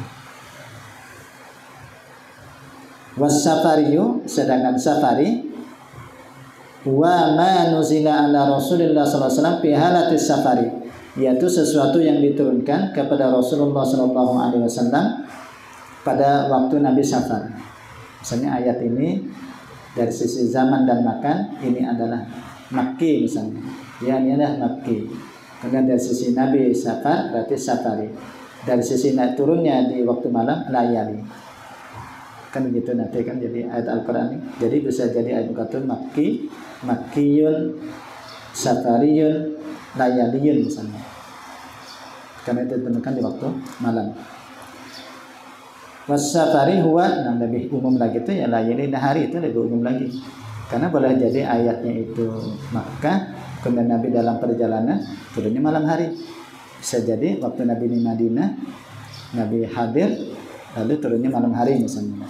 Was-safariyu, sedangkan safari wa ma nuzila ala Rasulillah sallallahu alaihi wasallam fi halatis safari, yaitu sesuatu yang diturunkan kepada Rasulullah sallallahu alaihi wasallam pada waktu Nabi safar. Misalnya ayat ini dari sisi zaman dan makan ini adalah Makki misalnya. Ya ini adalah Makki. Kemudian dari sisi Nabi safar berarti safari. Dari sisi naik turunnya di waktu malam layali. Kan begitu nanti kan jadi ayat Al-Qur'an ini. Jadi bisa jadi ayat Al-Qur'an Makki, Makkiyun, Safariyun, Layaliyun misalnya. Karena itu ditemukan di waktu malam. Was-safari huwa, yang lebih umum lagi itu ya layali nahari, itu lebih umum lagi. Karena boleh jadi ayatnya itu Makkah, kemudian Nabi dalam perjalanan turunnya malam hari. Bisa jadi waktu Nabi di Madinah, Nabi hadir lalu turunnya malam hari misalnya.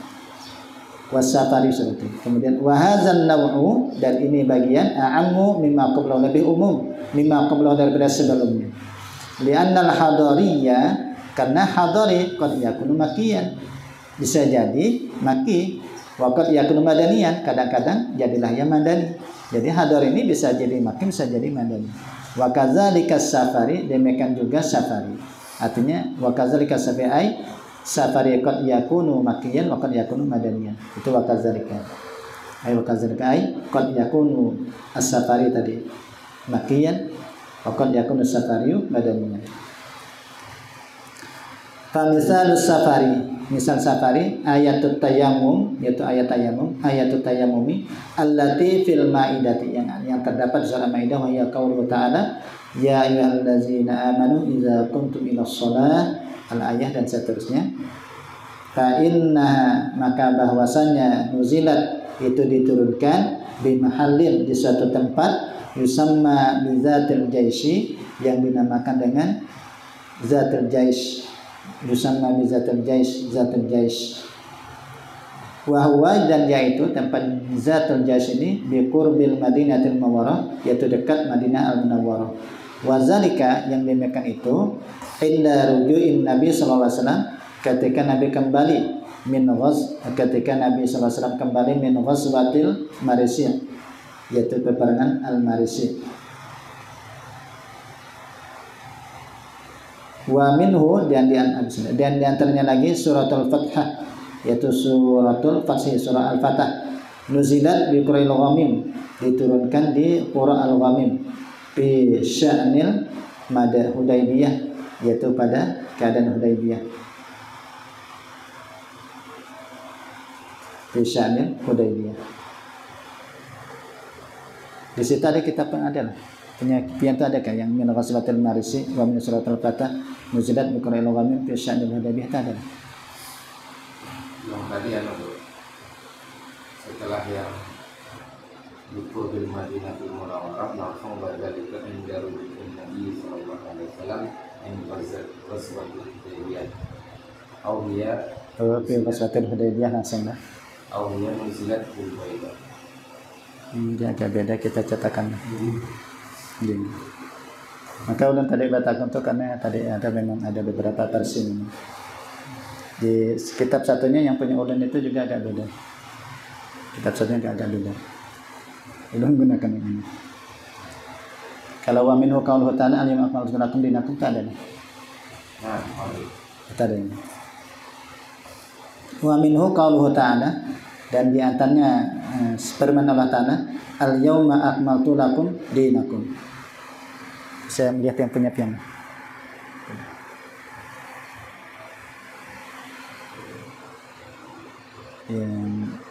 Was-safari seperti itu. Kemudian wa hadzal naw'u, dan ini bagian a'ammu mimma qablahu, lebih umum mimma qablahu daripada sebelumnya. Li'annal hadariyya, karena hadari qad yakunu makiyan, bisa jadi maki, wa qad yakunu madaniyan, kadang-kadang jadilah yang madani. Jadi hadar ini bisa jadi maki, bisa jadi madani. Wa kadzalika safari, demikian juga safari. Artinya wa kadzalika safari, safari qad yakunu makiyan wa qad yakunu madaniyan. Itu wa kadzalika. Wa kadzalika qad yakunu as-safari tadi makiyan wa qad yakunu as-safariyu madaniyan. Famisalus safari, misal safari ayatut tayammum, yaitu ayat tayammum, ayatut tayammumi allati fil maidati, yang terdapat di surah Maidah, wa ya qauluhu ta'ala ya ayyuhallazina amanu idza qumtum ila shalah, al-ayah dan seterusnya. Fa inna, maka bahwasanya nuzilat itu diturunkan bi mahallin, di suatu tempat yusamma bi zatil jaisi, yang dinamakan dengan zatil jais, yusamma bi zatil jais, zatil jais. Wa huwa, dan yaitu tempat zatul jais ini bi qurbil Madinatil Munawwarah, yaitu dekat Madinah Al-Munawwarah. Wa zalika, yang demikian itu inda rujuin Nabi sallallahu alaihi wasallam, ketika Nabi kembali min ghaz, ketika Nabi sallallahu alaihi wasallam kembali min ghazwatil Marisi, yaitu peperangan Al-Marisi. Wa minhu, dan di antaranya lagi suratul Fathah, yaitu suratul Fathah, surah Al-Fatah. Nuzilat bi Qura'il Ghamim, diturunkan di Qura' Al-Ghamim fi sya'nil Hudaybiyah, yaitu pada keadaan Hudaybiyah. Fi sya'nil Hudaybiyah. Di situ ada kitab pengadilan. Penyakian itu adakah yang min ghazwatil Marisi wa min suratul Fatah nuzilat bi Qura'il Ghamim fi sya'nil Hudaybiyah ada? Yang tadi setelah yang Lukur bil Madinatul Munawwarah langsung badzalika inda rujukin Nabi sallallahu alaihi wasallam in ghazwatul Hudaybiyah. Fi ghazwatul Hudaybiyah langsung dah. Auliya nuzilat bil Baidah. Dia agak beda kita cetakan. Maka ulun tadi batalkan itu karena tadi memang ada beberapa versi ini. Di kitab satunya yang punya ulun itu juga agak beda. Kitab satunya agak beda. Ulun gunakan ini. Kalau wa minhu qauluhu ta'ala al-yawma akmaltu lakum dinakum tak ada. Tak ada ini. Wa minhu qauluhu ta'ala, dan di antaranya firman Allah Ta'ala al-yawma akmaltu lakum dinakum. Saya melihat yang punya piano.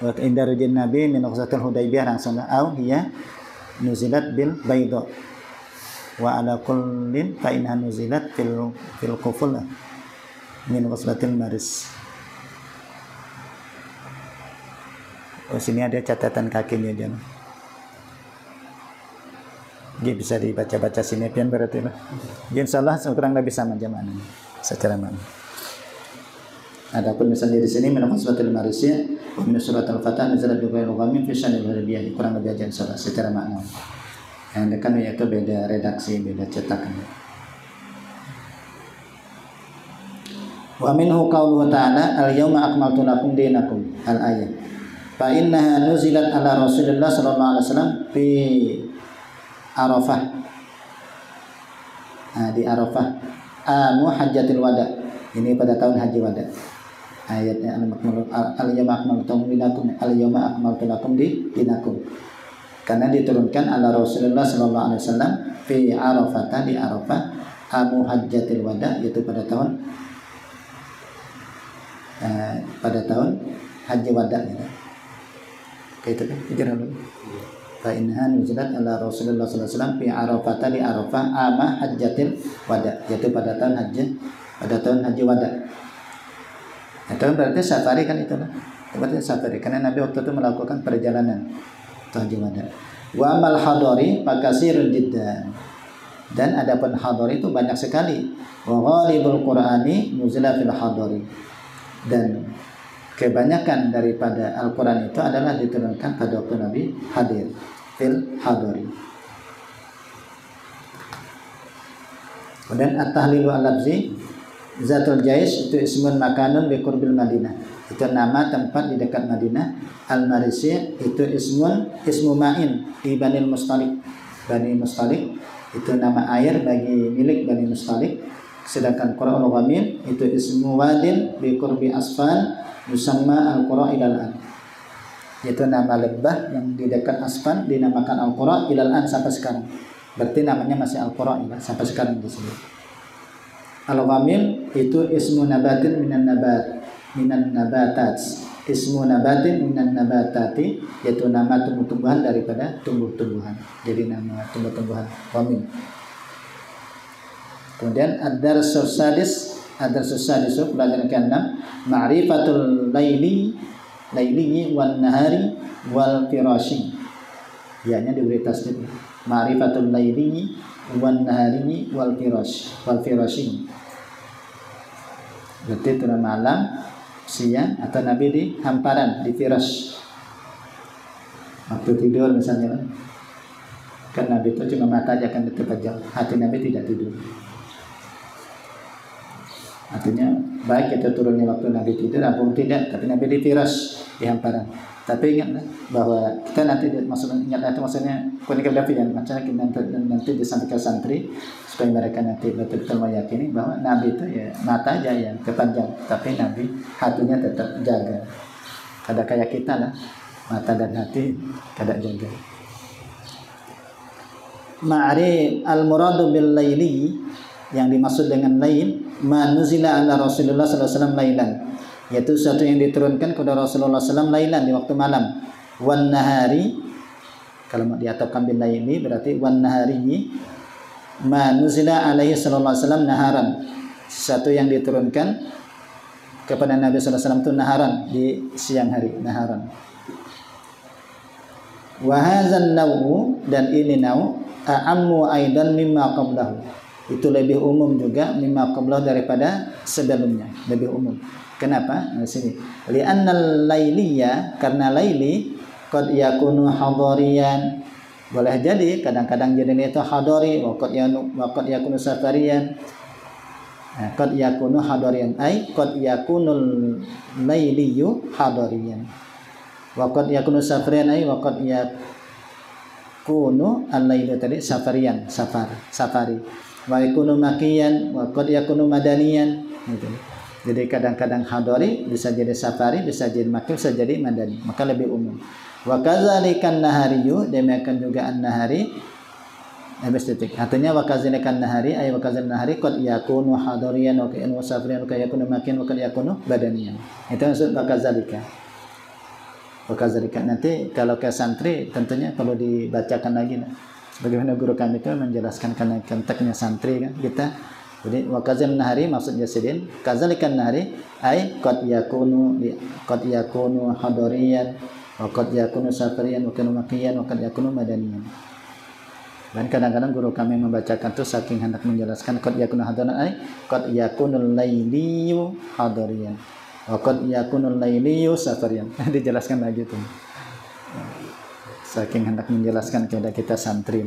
Wa inda rujin Nabi min ghazwatil Hudaybiyah langsung au hiya nuzilat bil bayda wa ala kullin fa inna nuzilat fil quful min waslatil maris. Oh, sini ada catatan kakinya aja. Dia bisa dibaca-baca sini pian berarti lah. Insyaallah kurang lebih sama jamaah secara makna. Adapun misalnya di sini min waslatil maris ya, min surat al-fatah nazalat bi ghairi ghamin fi shanil harbiyyah, kurang lebih aja insyaallah secara makna. Yang kan yaitu beda redaksi, beda cetakan. Wa minhu qauluhu ta'ala al-yawma akmaltu lakum dinakum al-ayat. Fa innaha nuzilat ala Rasulillah sallallahu alaihi wasallam fi Arafah. Nah, di Arafah amu hajjatil wada. Ini pada tahun haji wada. Ayatnya al-yawma akmaltu dinakum al-yawma akmaltu lakum dinakum. Karena diturunkan ala Rasulullah sallallahu alaihi wasallam fi Arafah, di Arafah amu hajjatil wada, yaitu pada tahun haji wada gitu. Kayak itu kan hijrah dulu. Fa innaha nuzilat ala Rasulullah sallallahu alaihi wasallam fi Arafah, di Arafah ama hajjatil wada, yaitu pada tahun haji wada. Itu berarti safari kan itu lah. Berarti safari karena Nabi waktu itu melakukan perjalanan haji wada. Wa amal hadari fakasirun jiddan. Dan adapun hadari itu banyak sekali. Wa ghalibul Qur'ani nuzila fil hadari. Dan kebanyakan daripada Al-Quran itu adalah diturunkan pada waktu Nabi hadir fil hadari. Kemudian at-tahlilu al-lafzi zatul jais itu ismun makanun bi qurbil Madinah, itu nama tempat di dekat Madinah. Al-Marisi itu ismu ma'in di Bani Mustalik. Bani Mustalik itu nama air bagi milik Bani Mustalik. Sedangkan Qura'ul Ghamim itu ismu wadin bi qurbi Asfan yusamma al-Qura' ilal an. Itu nama lembah yang di dekat Asfan dinamakan al-Qura' ilal an sampai sekarang. Berarti namanya masih al-Qura' ya, sampai sekarang di sini. Al-Ghamim itu ismu nabatin minan nabatat. Ismu nabatin minan nabatati, yaitu nama tumbuh-tumbuhan daripada tumbuh-tumbuhan. Jadi nama tumbuh-tumbuhan Ghamim. Kemudian ad-darsus sadis pelajaran ke-6 ma'rifatul laili wan nahari wal firashi. Ianya diberi tasdid. Ma'rifatul laili wan nahari wal firashi. Berarti itu malam, siang, atau Nabi di hamparan, di firash. Waktu tidur misalnya, kan Nabi itu cuma mata aja kan terpejam, hati Nabi tidak tidur. Artinya baik itu turunnya waktu Nabi tidur ataupun tidak, tapi Nabi di firash, di hamparan. Tapi ingatlah bahwa kita nanti maksudnya komunikasi David yang macamnya nanti disampaikan santri supaya mereka nanti betul-betul meyakini bahwa Nabi itu ya mata aja yang kepanjang, tapi Nabi hatinya tetap jaga. Kada kayak kita lah, mata dan hati kada jaga. Ma'ari al-muradu bil laili, yang dimaksud dengan lail ma nuzila ala Rasulullah sallallahu alaihi wasallam lailan, yaitu sesuatu yang diturunkan kepada Rasulullah sallallahu alaihi wasallam lailan, di waktu malam. Wan nahari, kalau mau diatapkan bil laili berarti wan nahari ma nuzila alaihi sallallahu alaihi wasallam naharan, sesuatu yang diturunkan kepada Nabi sallallahu alaihi wasallam itu naharan, di siang hari, naharan. Wa hadzal nawu, dan ini nawu a'ammu aidan mimma qablahu, itu lebih umum juga mimma qablahu, daripada sebelumnya, lebih umum. Kenapa? Di sini li'annal lailiyya, karena laili qad yakunu hadariyan, boleh jadi kadang-kadang jadi itu hadari, wa qad yakunu safariyan. Qad yakunu hadariyan ay qad yakunul lailiyyu hadariyan, wa qad yakunu safariyan ay wa qad yakunu al-lailu tadi safariyan, safari. Wa yakunu makiyan wa qad yakunu madaniyan gitu. Jadi kadang-kadang hadari bisa jadi safari, bisa jadi maki, bisa jadi madani, maka lebih umum. Wa kadzalikan nahariyu, demikian juga an-nahari habis titik. Artinya wa kadzalikan nahari ay wa kadzal nahari qad yakunu hadariyan wa yakunu safariyan wa yakunu makiyan wa qad yakunu badaniyan. Itu maksud wa kadzalika. Wakazalika, nanti kalau ke santri tentunya perlu dibacakan lagi. Bagaimana guru kami itu menjelaskan karena konteksnya santri kan kita. Jadi wakazal nahari maksudnya sidin, kazalikan nahari ai qad yakunu hadariyan wa qad yakunu safariyan wa yakunu makiyan wa qad yakunu madaniyan. Dan kadang-kadang guru kami membacakan itu saking hendak menjelaskan qad yakunu hadariyan ai qad yakunu lailiyu hadariyan. Waqad yakunul lailiyu safarian. Dijelaskan lagi tuh. Saking hendak menjelaskan kepada kita santri.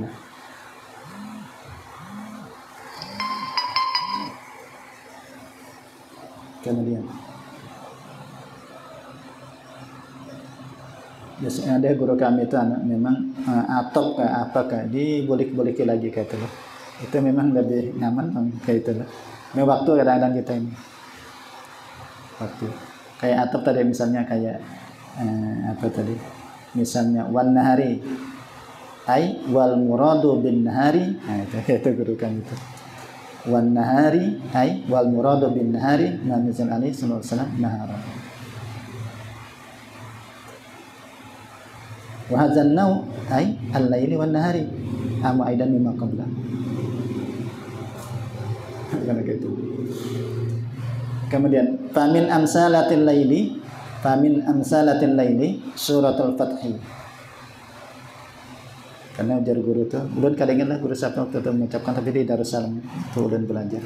Kemudian biasanya ada guru kami itu anak memang atop ke apa ke dibolik-boliki lagi kayak itu. Itu memang lebih nyaman kayak itu. Nah, waktu kadang-kadang kita ini waktu kayak atap tadi misalnya kayak apa tadi misalnya wan nahari ai wal muradu bin nahari, nah itu guru kami itu wan nahari ai wal muradu bin nahari namizal alaihi sallallahu alaihi wasallam nahara wa hadzal nau ai al laili wan nahari ama aidan mimma qabla kan gitu. Kemudian famin amsalatil laili suratul fathi. Karena ujar guru itu ulun kadang-kadang guru siapa waktu itu mengucapkan tapi di Darussalam itu ulun belajar.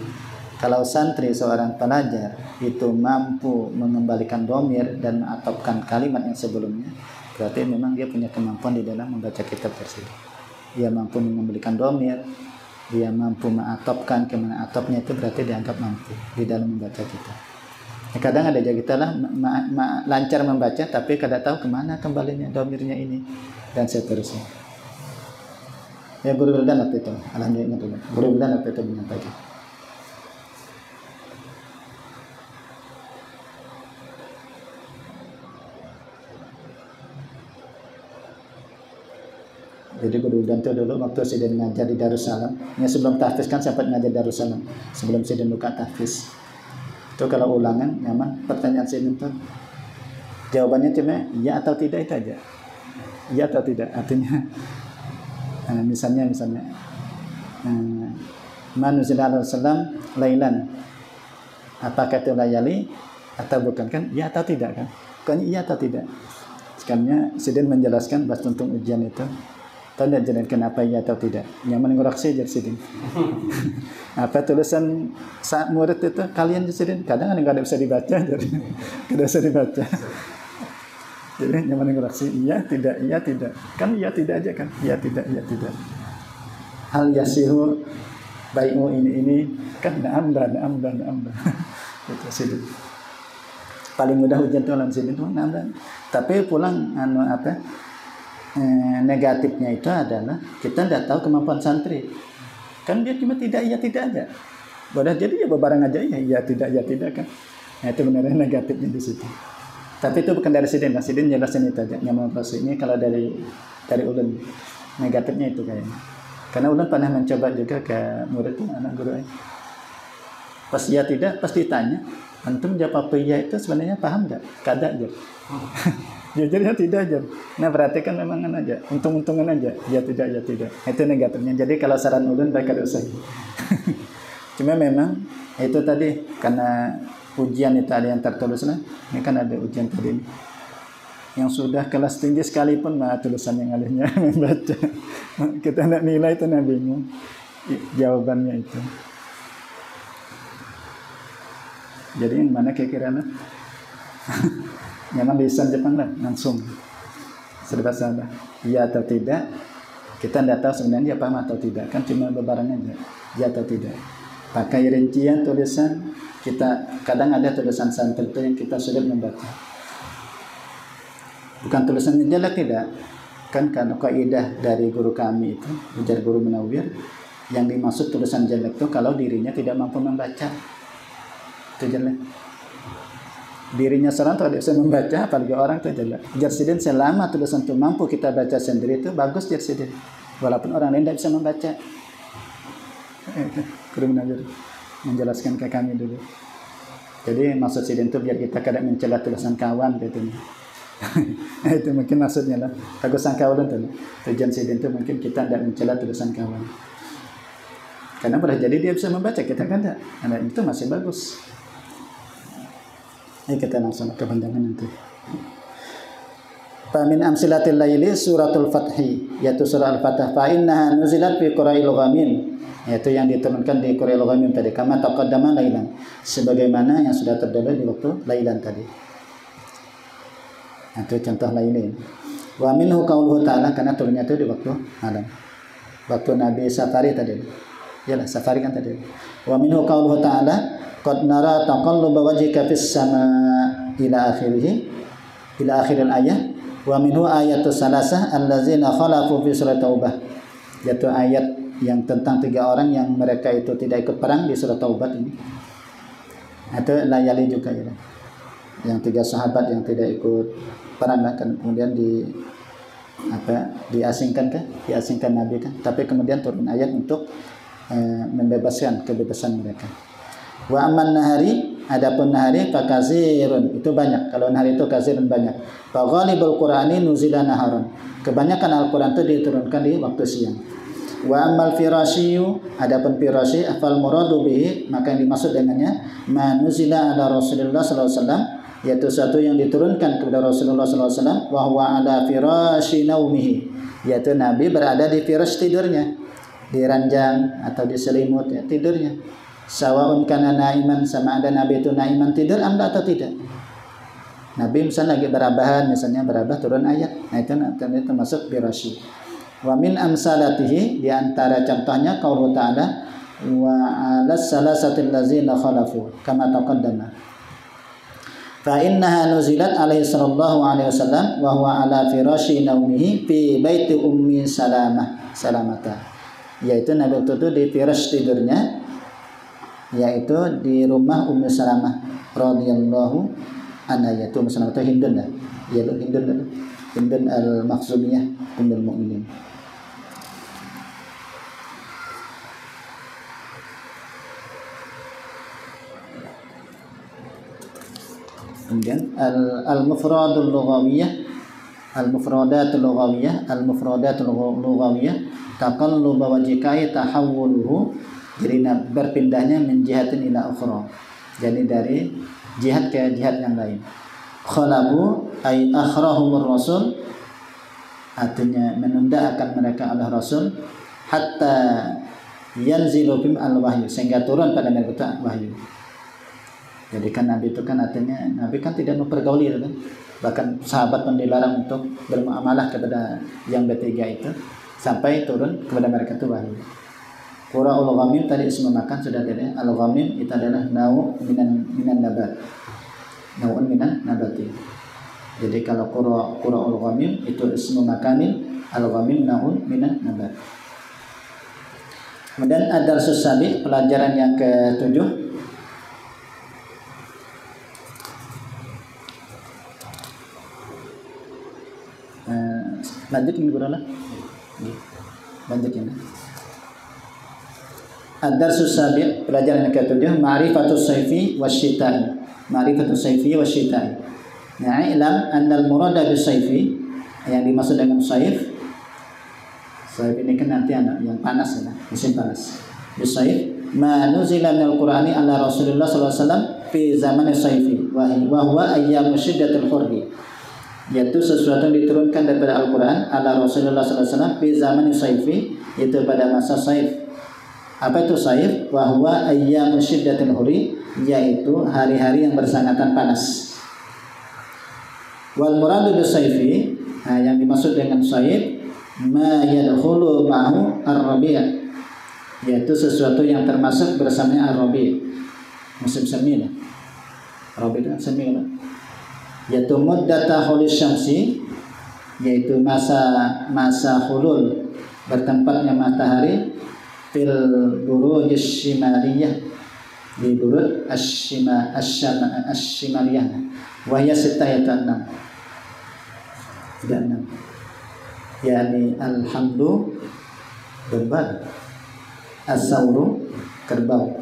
Kalau santri seorang pelajar itu mampu mengembalikan dhamir dan mengatopkan kalimat yang sebelumnya, berarti memang dia punya kemampuan di dalam membaca kitab tersebut. Dia mampu mengembalikan dhamir, dia mampu mengatopkan kemana atopnya itu berarti dianggap mampu di dalam membaca kita. Kadang ada aja kita lah lancar membaca tapi kadang tahu kemana kembalinya dhamirnya ini dan seterusnya. Ya guru Wildan waktu itu, alhamdulillah itu. Guru Wildan waktu itu menyampaikan. Jadi guru Wildan itu dulu waktu Sidin ngajar di Darussalam, ya sebelum tahfiz kan sempat ngajar Darussalam, sebelum Sidin buka tahfiz. Itu kalau ulangan nyaman pertanyaan Sidin itu jawabannya cuma ya atau tidak itu aja. Ya atau tidak artinya misalnya manuzila Rasulullah lailan apakah itu layali atau bukan kan ya atau tidak kan bukannya iya atau tidak. Sekarangnya Sidin menjelaskan bahas tentang ujian itu tahu tidak jalan kenapa iya atau tidak nyaman ngoreksi aja Sidin. Apa tulisan saat murid itu kalian Sidin kadang nggak ada bisa dibaca jadi tidak bisa dibaca. Jadi nyaman ngoreksi iya tidak kan iya tidak aja kan iya tidak hal yasihu bai'u ini kan na'am itu Sidin paling mudah ujian itu dalam Sidin itu na'am tapi pulang negatifnya itu adalah kita tidak tahu kemampuan santri kan dia cuma tidak aja bodoh jadi ya bebarang aja ya tidak kan nah itu benar negatifnya di situ. Tapi itu bukan dari Sidin lah, Sidin jelasin itu aja. Nyaman proses ini kalau dari ulun negatifnya itu kayaknya. Karena ulun pernah mencoba juga ke murid anak guru. Pas ya tidak, pas ditanya, antum jawab apa ya itu sebenarnya paham enggak? Kada aja. Jujurnya tidak aja. Nah berarti kan memang aja, untung-untungan aja. Ya tidak. Itu negatifnya. Jadi kalau saran ulun baik ada usah. Cuma memang itu tadi karena ujian itu ada yang tertulis lah. Ini kan ada ujian tadi ini. Yang sudah kelas tinggi sekalipun tulisan yang alihnya membaca. Kita nak nilai itu bingung jawabannya itu. Jadi yang mana kira-kira memang lisan Jepang lah langsung serba salah. Iya atau tidak. Kita tidak tahu sebenarnya dia paham atau tidak. Kan cuma bebarang aja. Iya atau tidak. Pakai rincian tulisan. Kita kadang ada tulisan santri itu yang kita sulit membaca. Bukan tulisan jelek tidak. Kan kalau kaidah dari guru kami itu, ujar guru Munawwir, yang dimaksud tulisan jelek itu kalau dirinya tidak mampu membaca. Itu jelek. Dirinya seorang tidak bisa membaca, apalagi orang itu jelek. Ujar Sidin selama tulisan itu mampu kita baca sendiri itu bagus ujar Sidin. Walaupun orang lain tidak bisa membaca. Guru Munawwir menjelaskan ke kami dulu. Jadi maksud Sidin itu biar kita kadang mencela tulisan kawan gitu. Itu mungkin maksudnya lah. Tegusan kawan tuh. Tujuan sidin itu mungkin kita tidak mencela tegusan kawan. Karena boleh jadi dia bisa membaca, kita kan tidak. Nah, itu masih bagus. Ayo kita langsung ke pandangan nanti. Famin amsilatil laili suratul fathi, yaitu surah al-fatah. Fa innaha nuzilat fi qura'il ghamim, yaitu yang diturunkan di qura'il ghamim tadi. Kama taqaddama lailan, sebagaimana yang sudah terdahulu di waktu lailan tadi. Itu contoh lailin. Wa minhu qauluhu ta'ala, karena turunnya itu di waktu malam. Waktu Nabi safari tadi. Yalah, safari kan tadi. Wa minhu qauluhu ta'ala, qad nara taqalluba wajhika fis sama' ila akhirih, ila akhiril ayat. Wa minhu ayatus salasah allazina khalafu fi surat Taubah, yaitu ayat yang tentang 3 orang yang mereka itu tidak ikut perang di surat Taubah ini. Itu layali juga ya. Yang 3 sahabat yang tidak ikut perang kan kemudian diasingkan Nabi kan, tapi kemudian turun ayat untuk membebaskan kebebasan mereka. Wa amman nahari, adapun nahari fakazirun, itu banyak. Kalau nahari itu kazirun banyak. Fa ghalibul qur'ani nuzila naharan, kebanyakan Al-Qur'an itu diturunkan di waktu siang. Wa ammal firasyiyu, adapun firasyi afal muradu bihi, maka yang dimaksud dengannya ma nuzila ala Rasulullah sallallahu alaihi wasallam, yaitu satu yang diturunkan kepada Rasulullah sallallahu alaihi wasallam, wa huwa ala firasyi naumihi, yaitu Nabi berada di firasy tidurnya, di ranjang atau di selimut ya, tidurnya. Sawaun kana naiman, sama ada Nabi itu naiman tidur anda atau tidak. Nabi misalnya lagi berabah turun ayat. Nah itu termasuk firasyi. Wa min amsalatihi, di antara contohnya qaulu ta'ala wa 'alas salasatil ladzina khalafu kama taqaddama. Fa innaha nuzilat alaihi sallallahu alaihi wasallam wa huwa ala firasyi naumihi fi baiti ummi salamata. Yaitu Nabi itu di firasy tidurnya, yaitu di rumah Ummu Salamah radhiyallahu anha, yaitu Ummu Salamah itu Hindun lah, yaitu Hindun al-Makhzumiyah ummul mukminin. Kemudian al-mufradatul lughawiyah taqalluba wajhikai tahawwuluhu, jadi berpindahnya min jihatin ila ukhra, jadi dari jihad ke jihad yang lain. Khalabu ay akhrahumur rasul, artinya menunda akan mereka oleh Rasul, hatta yanzilu bim al-wahyu, sehingga turun pada mereka wahyu. Jadi kan Nabi itu kan artinya Nabi kan tidak mempergauli kan, bahkan sahabat pun dilarang untuk bermuamalah kepada yang bertiga itu sampai turun kepada mereka itu wahyu. Qura'ul ghamim tadi ismu makan sudah ada. Al-ghamim itu adalah nau' minan nabat. Nau'un minan nabati. Jadi kalau Qura'ul ghamim itu ismu makanin, al-ghamim nau'un minan nabat. Kemudian ad-darsus sabi, pelajaran yang ke-7. Lanjut ini berapa? Lanjut ini. Ad-darsus sabi', pelajaran yang ke-7, ma'rifatus sayfi wasyita'i. Ma'rifatus sayfi wasyita'i. Nah, ilam annal murada bis sayfi, yang dimaksud dengan sayf ini kan nanti anak yang panas ya, musim panas. Bis sayf ma nuzila minal qur'ani ala Rasulullah sallallahu alaihi wasallam fi zaman sayfi wa huwa ayyamu syiddatil hurri, yaitu sesuatu yang diturunkan daripada Al-Qur'an ala Rasulullah sallallahu alaihi wasallam fi zaman sayfi, yaitu pada masa sayf. Apa itu sayf? Wa huwa ayyamu syiddatil hurri, yaitu hari-hari yang bersangatan panas. Wal muradu bis sayfi, yang dimaksud dengan sayf ma yadkhulu ma'hu ar-rabi', yaitu sesuatu yang termasuk bersamanya ar-rabi', musim semi lah. Rabi' itu semi lah. Yaitu muddata hulis syamsi, yaitu masa hulul bertempatnya matahari fil buruj asy-syimaliyah, di buruj asy-syimaliyah wa hiya 6 yakni alhamdu domba, as-sauru kerbau,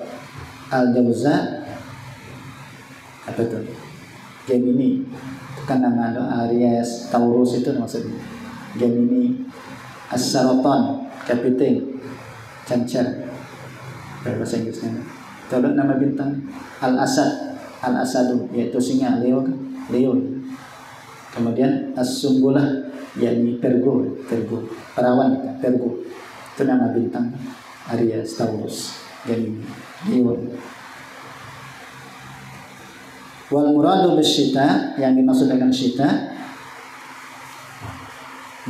al-jauza apa itu Gemini itu kan nama Aries, Taurus itu maksudnya. Gemini, As-Saraton, Kepiting, Cancer, bahasa Inggrisnya. Kalau nama bintang Al-Asad, Al-Asadu yaitu singa, Leo. Kemudian As-Sumbulah yakni Virgo, perawan Virgo. Itu nama bintang Aries, Taurus, Gemini, Leo. Wal muradu bisyita, yang dimaksud dengan syita,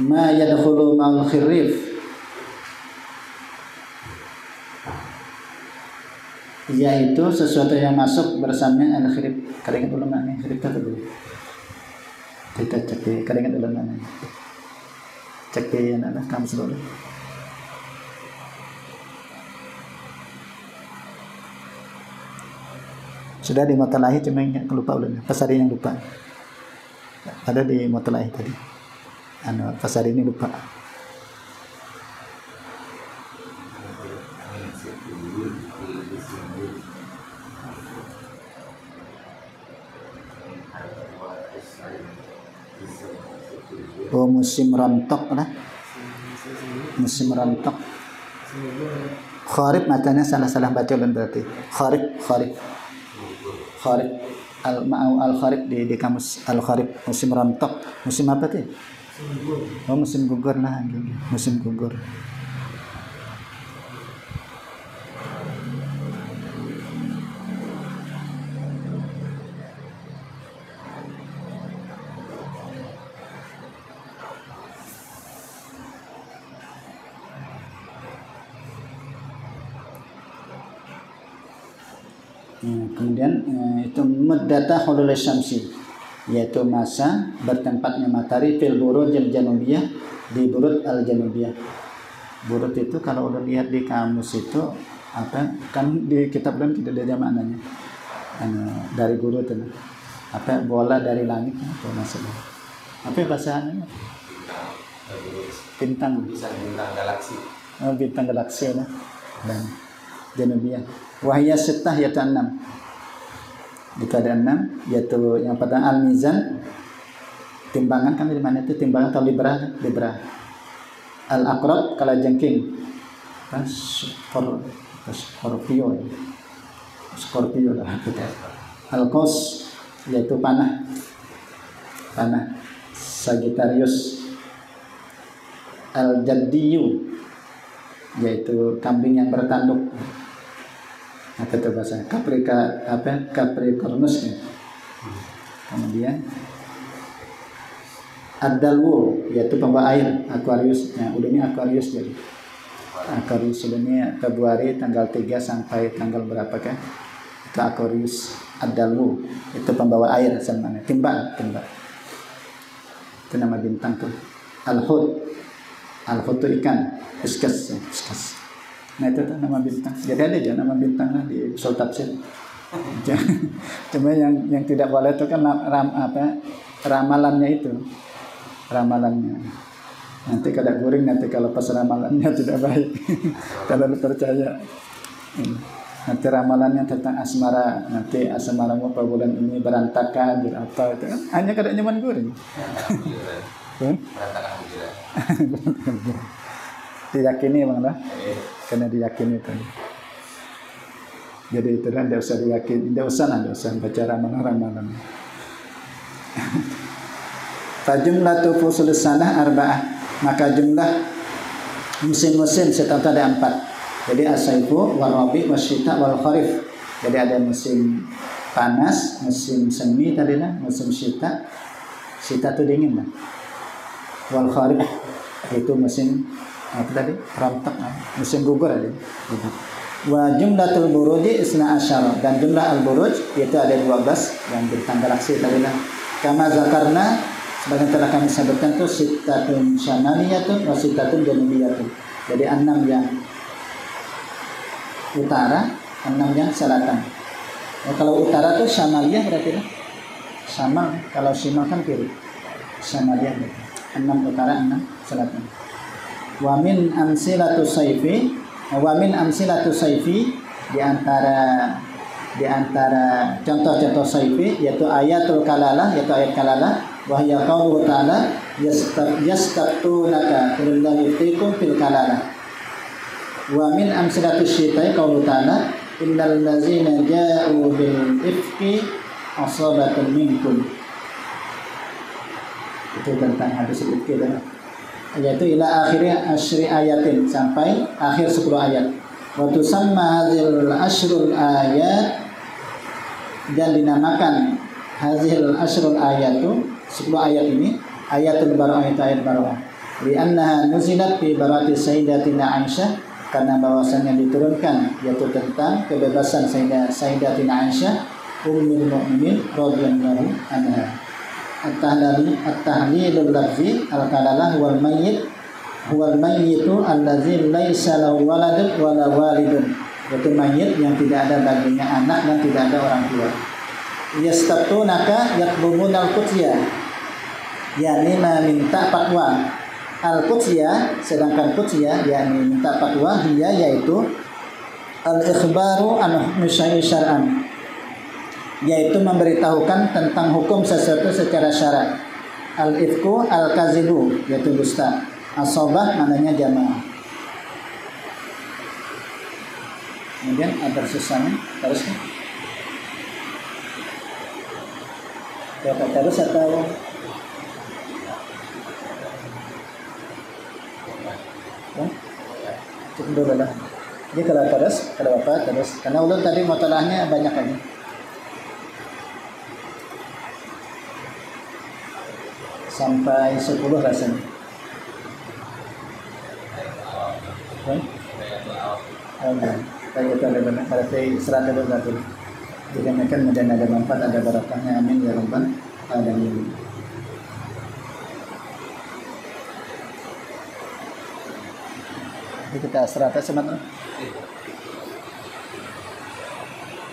ma yadkhulu ma'al khirif, yaitu sesuatu yang masuk bersama al-khirif. Kalian ingat ulamanya khirif itu dulu. Kita cek di kalian ingat ulamanya. Cek di yang ada kamus dulu. Sudah di Mutalahi cuma yang lupa ulun. Pas hari yang lupa. Ada di Mutalahi tadi. Pas hari ini lupa. Oh, musim rontok lah. Musim rontok. Kharif macamnya salah baca ulun berarti. Kharif. Al-Kharif di kamus Al-Kharif, musim rontok. Musim apa tuh? Oh, musim gugur lah. Musim gugur. Kemudian itu muddata hulul syamsi, yaitu masa bertempatnya matahari fil burujil janubiyah, di burut al janubiyah. Burut itu kalau udah lihat di kamus itu apa, kan di kitab lain tidak ada maknanya. Dari guru itu apa, bola dari langit apa maksudnya? Apa bahasanya? Bintang galaksi. Oh, bintang galaksi lah. Dan janubiyah. Wahya sittah yaitu 6. Jika ada 6 yaitu yang pertama al-mizan, timbangan kan di mana itu timbangan atau libra. Al-aqrab kalajengking. Scorpio lah kita. Al-qaus yaitu panah. Sagittarius. Al-jaddiyu yaitu kambing yang bertanduk. Apa itu bahasa Capricornus ya. Kemudian Ad-Dalwu yaitu pembawa air, Aquarius. Nah, udahnya Aquarius jadi. Aquarius udahnya Februari tanggal 3 sampai tanggal berapa kan? Itu Aquarius. Ad-Dalwu itu pembawa air sebenarnya. Timbang. Itu nama bintang tuh. Al-Hud itu ikan. Iskas. Nah itu nama bintang. Jadi ada aja nama bintang di usul tafsir. Cuma yang tidak boleh itu kan ramalannya itu. Ramalannya. Nanti kalau guring, nanti kalau pas ramalannya tidak baik. Kalau percaya. Nanti ramalannya tentang asmara. Nanti asmaramu pada bulan ini berantakan gitu apa itu kan. Hanya kada nyaman guring. Berantakan juga. Diyakini bang lah. Karena diyakini itu. Jadi itu kan tidak usah diyakini, tidak usah baca ramalan. Fajumlatu fusul sanah arba'ah, maka jumlah musim-musim setelah ada 4. Jadi as-saifu wal rabi wasyita wal kharif. Jadi ada musim panas, musim semi tadi lah, musim syita. Syita itu dingin lah. Wal kharif itu musim apa tadi? Rontok, musim gugur ada. Wa jumlatul buruji isna asyara, dan jumlah al-buruj itu ada 12 yang bintang galaksi tadi lah. Kama zakarna, sebagian telah kami sebutkan itu sittatun syamaliyatun wa sittatun janubiyatun. Jadi 6 yang utara, 6 yang selatan. Kalau utara itu syamaliyah berarti lah. Syamal, kalau shimal kan kiri. Syamaliyah berarti 6 utara, 6 selatan. Wa min amsilatu sayfi di antara di antara contoh-contoh saifi yaitu ayatul kalalah, yaitu ayat kalalah, wa hiya qauluhu ta'ala yastatunaka lillahi yuftikum fil kalalah. Wa min amsalatis syitai qauluhu ta'ala innal ladzina ja'u bil ifki asabatun minkum. Itu tentang hadis ifki dan yaitu ila akhiri asyri ayatin, sampai akhir 10 ayat. Wa tusamma hadzal asyrul ayat, dan dinamakan hazil asyrul ayatu 10 ayat ini ayatul bara'ah, itu ayat bara'ah, li annaha nuzilat fi barati sayyidatina Aisyah, karena bahwasannya diturunkan yaitu tentang kebebasan sayyidatina Aisyah ummul mukminin radhiyallahu anha. At-tahlilul lafzi al-kalalah wal mayyitu allazi laisa lahu waladun wala walidun, yaitu mayit yang tidak ada baginya anak dan tidak ada orang tua. Yastatunaka yatlubunal qudsiya, yakni meminta fatwa. Al-qudsiya, sedangkan qudsiya yakni minta fatwa, dia yaitu al-ikhbaru an hukmi syar'an, yaitu memberitahukan tentang hukum sesuatu secara syarat. Al-ifku al-kazibu, yaitu dusta. Asobah maknanya jamaah. Kemudian ada susahnya terus kan? Dapat terus atau cukup dulu lah. Jadi kalau terus, kalau apa terus, karena ulun tadi mutolahnya banyak lagi. Sampai 10 rasanya. Kan? Kayak itu ada benar, berarti 100 berarti. Jika mereka kemudian ada manfaat, ada barakahnya, amin ya rabbal alamin. Jadi kita 100 sebentar.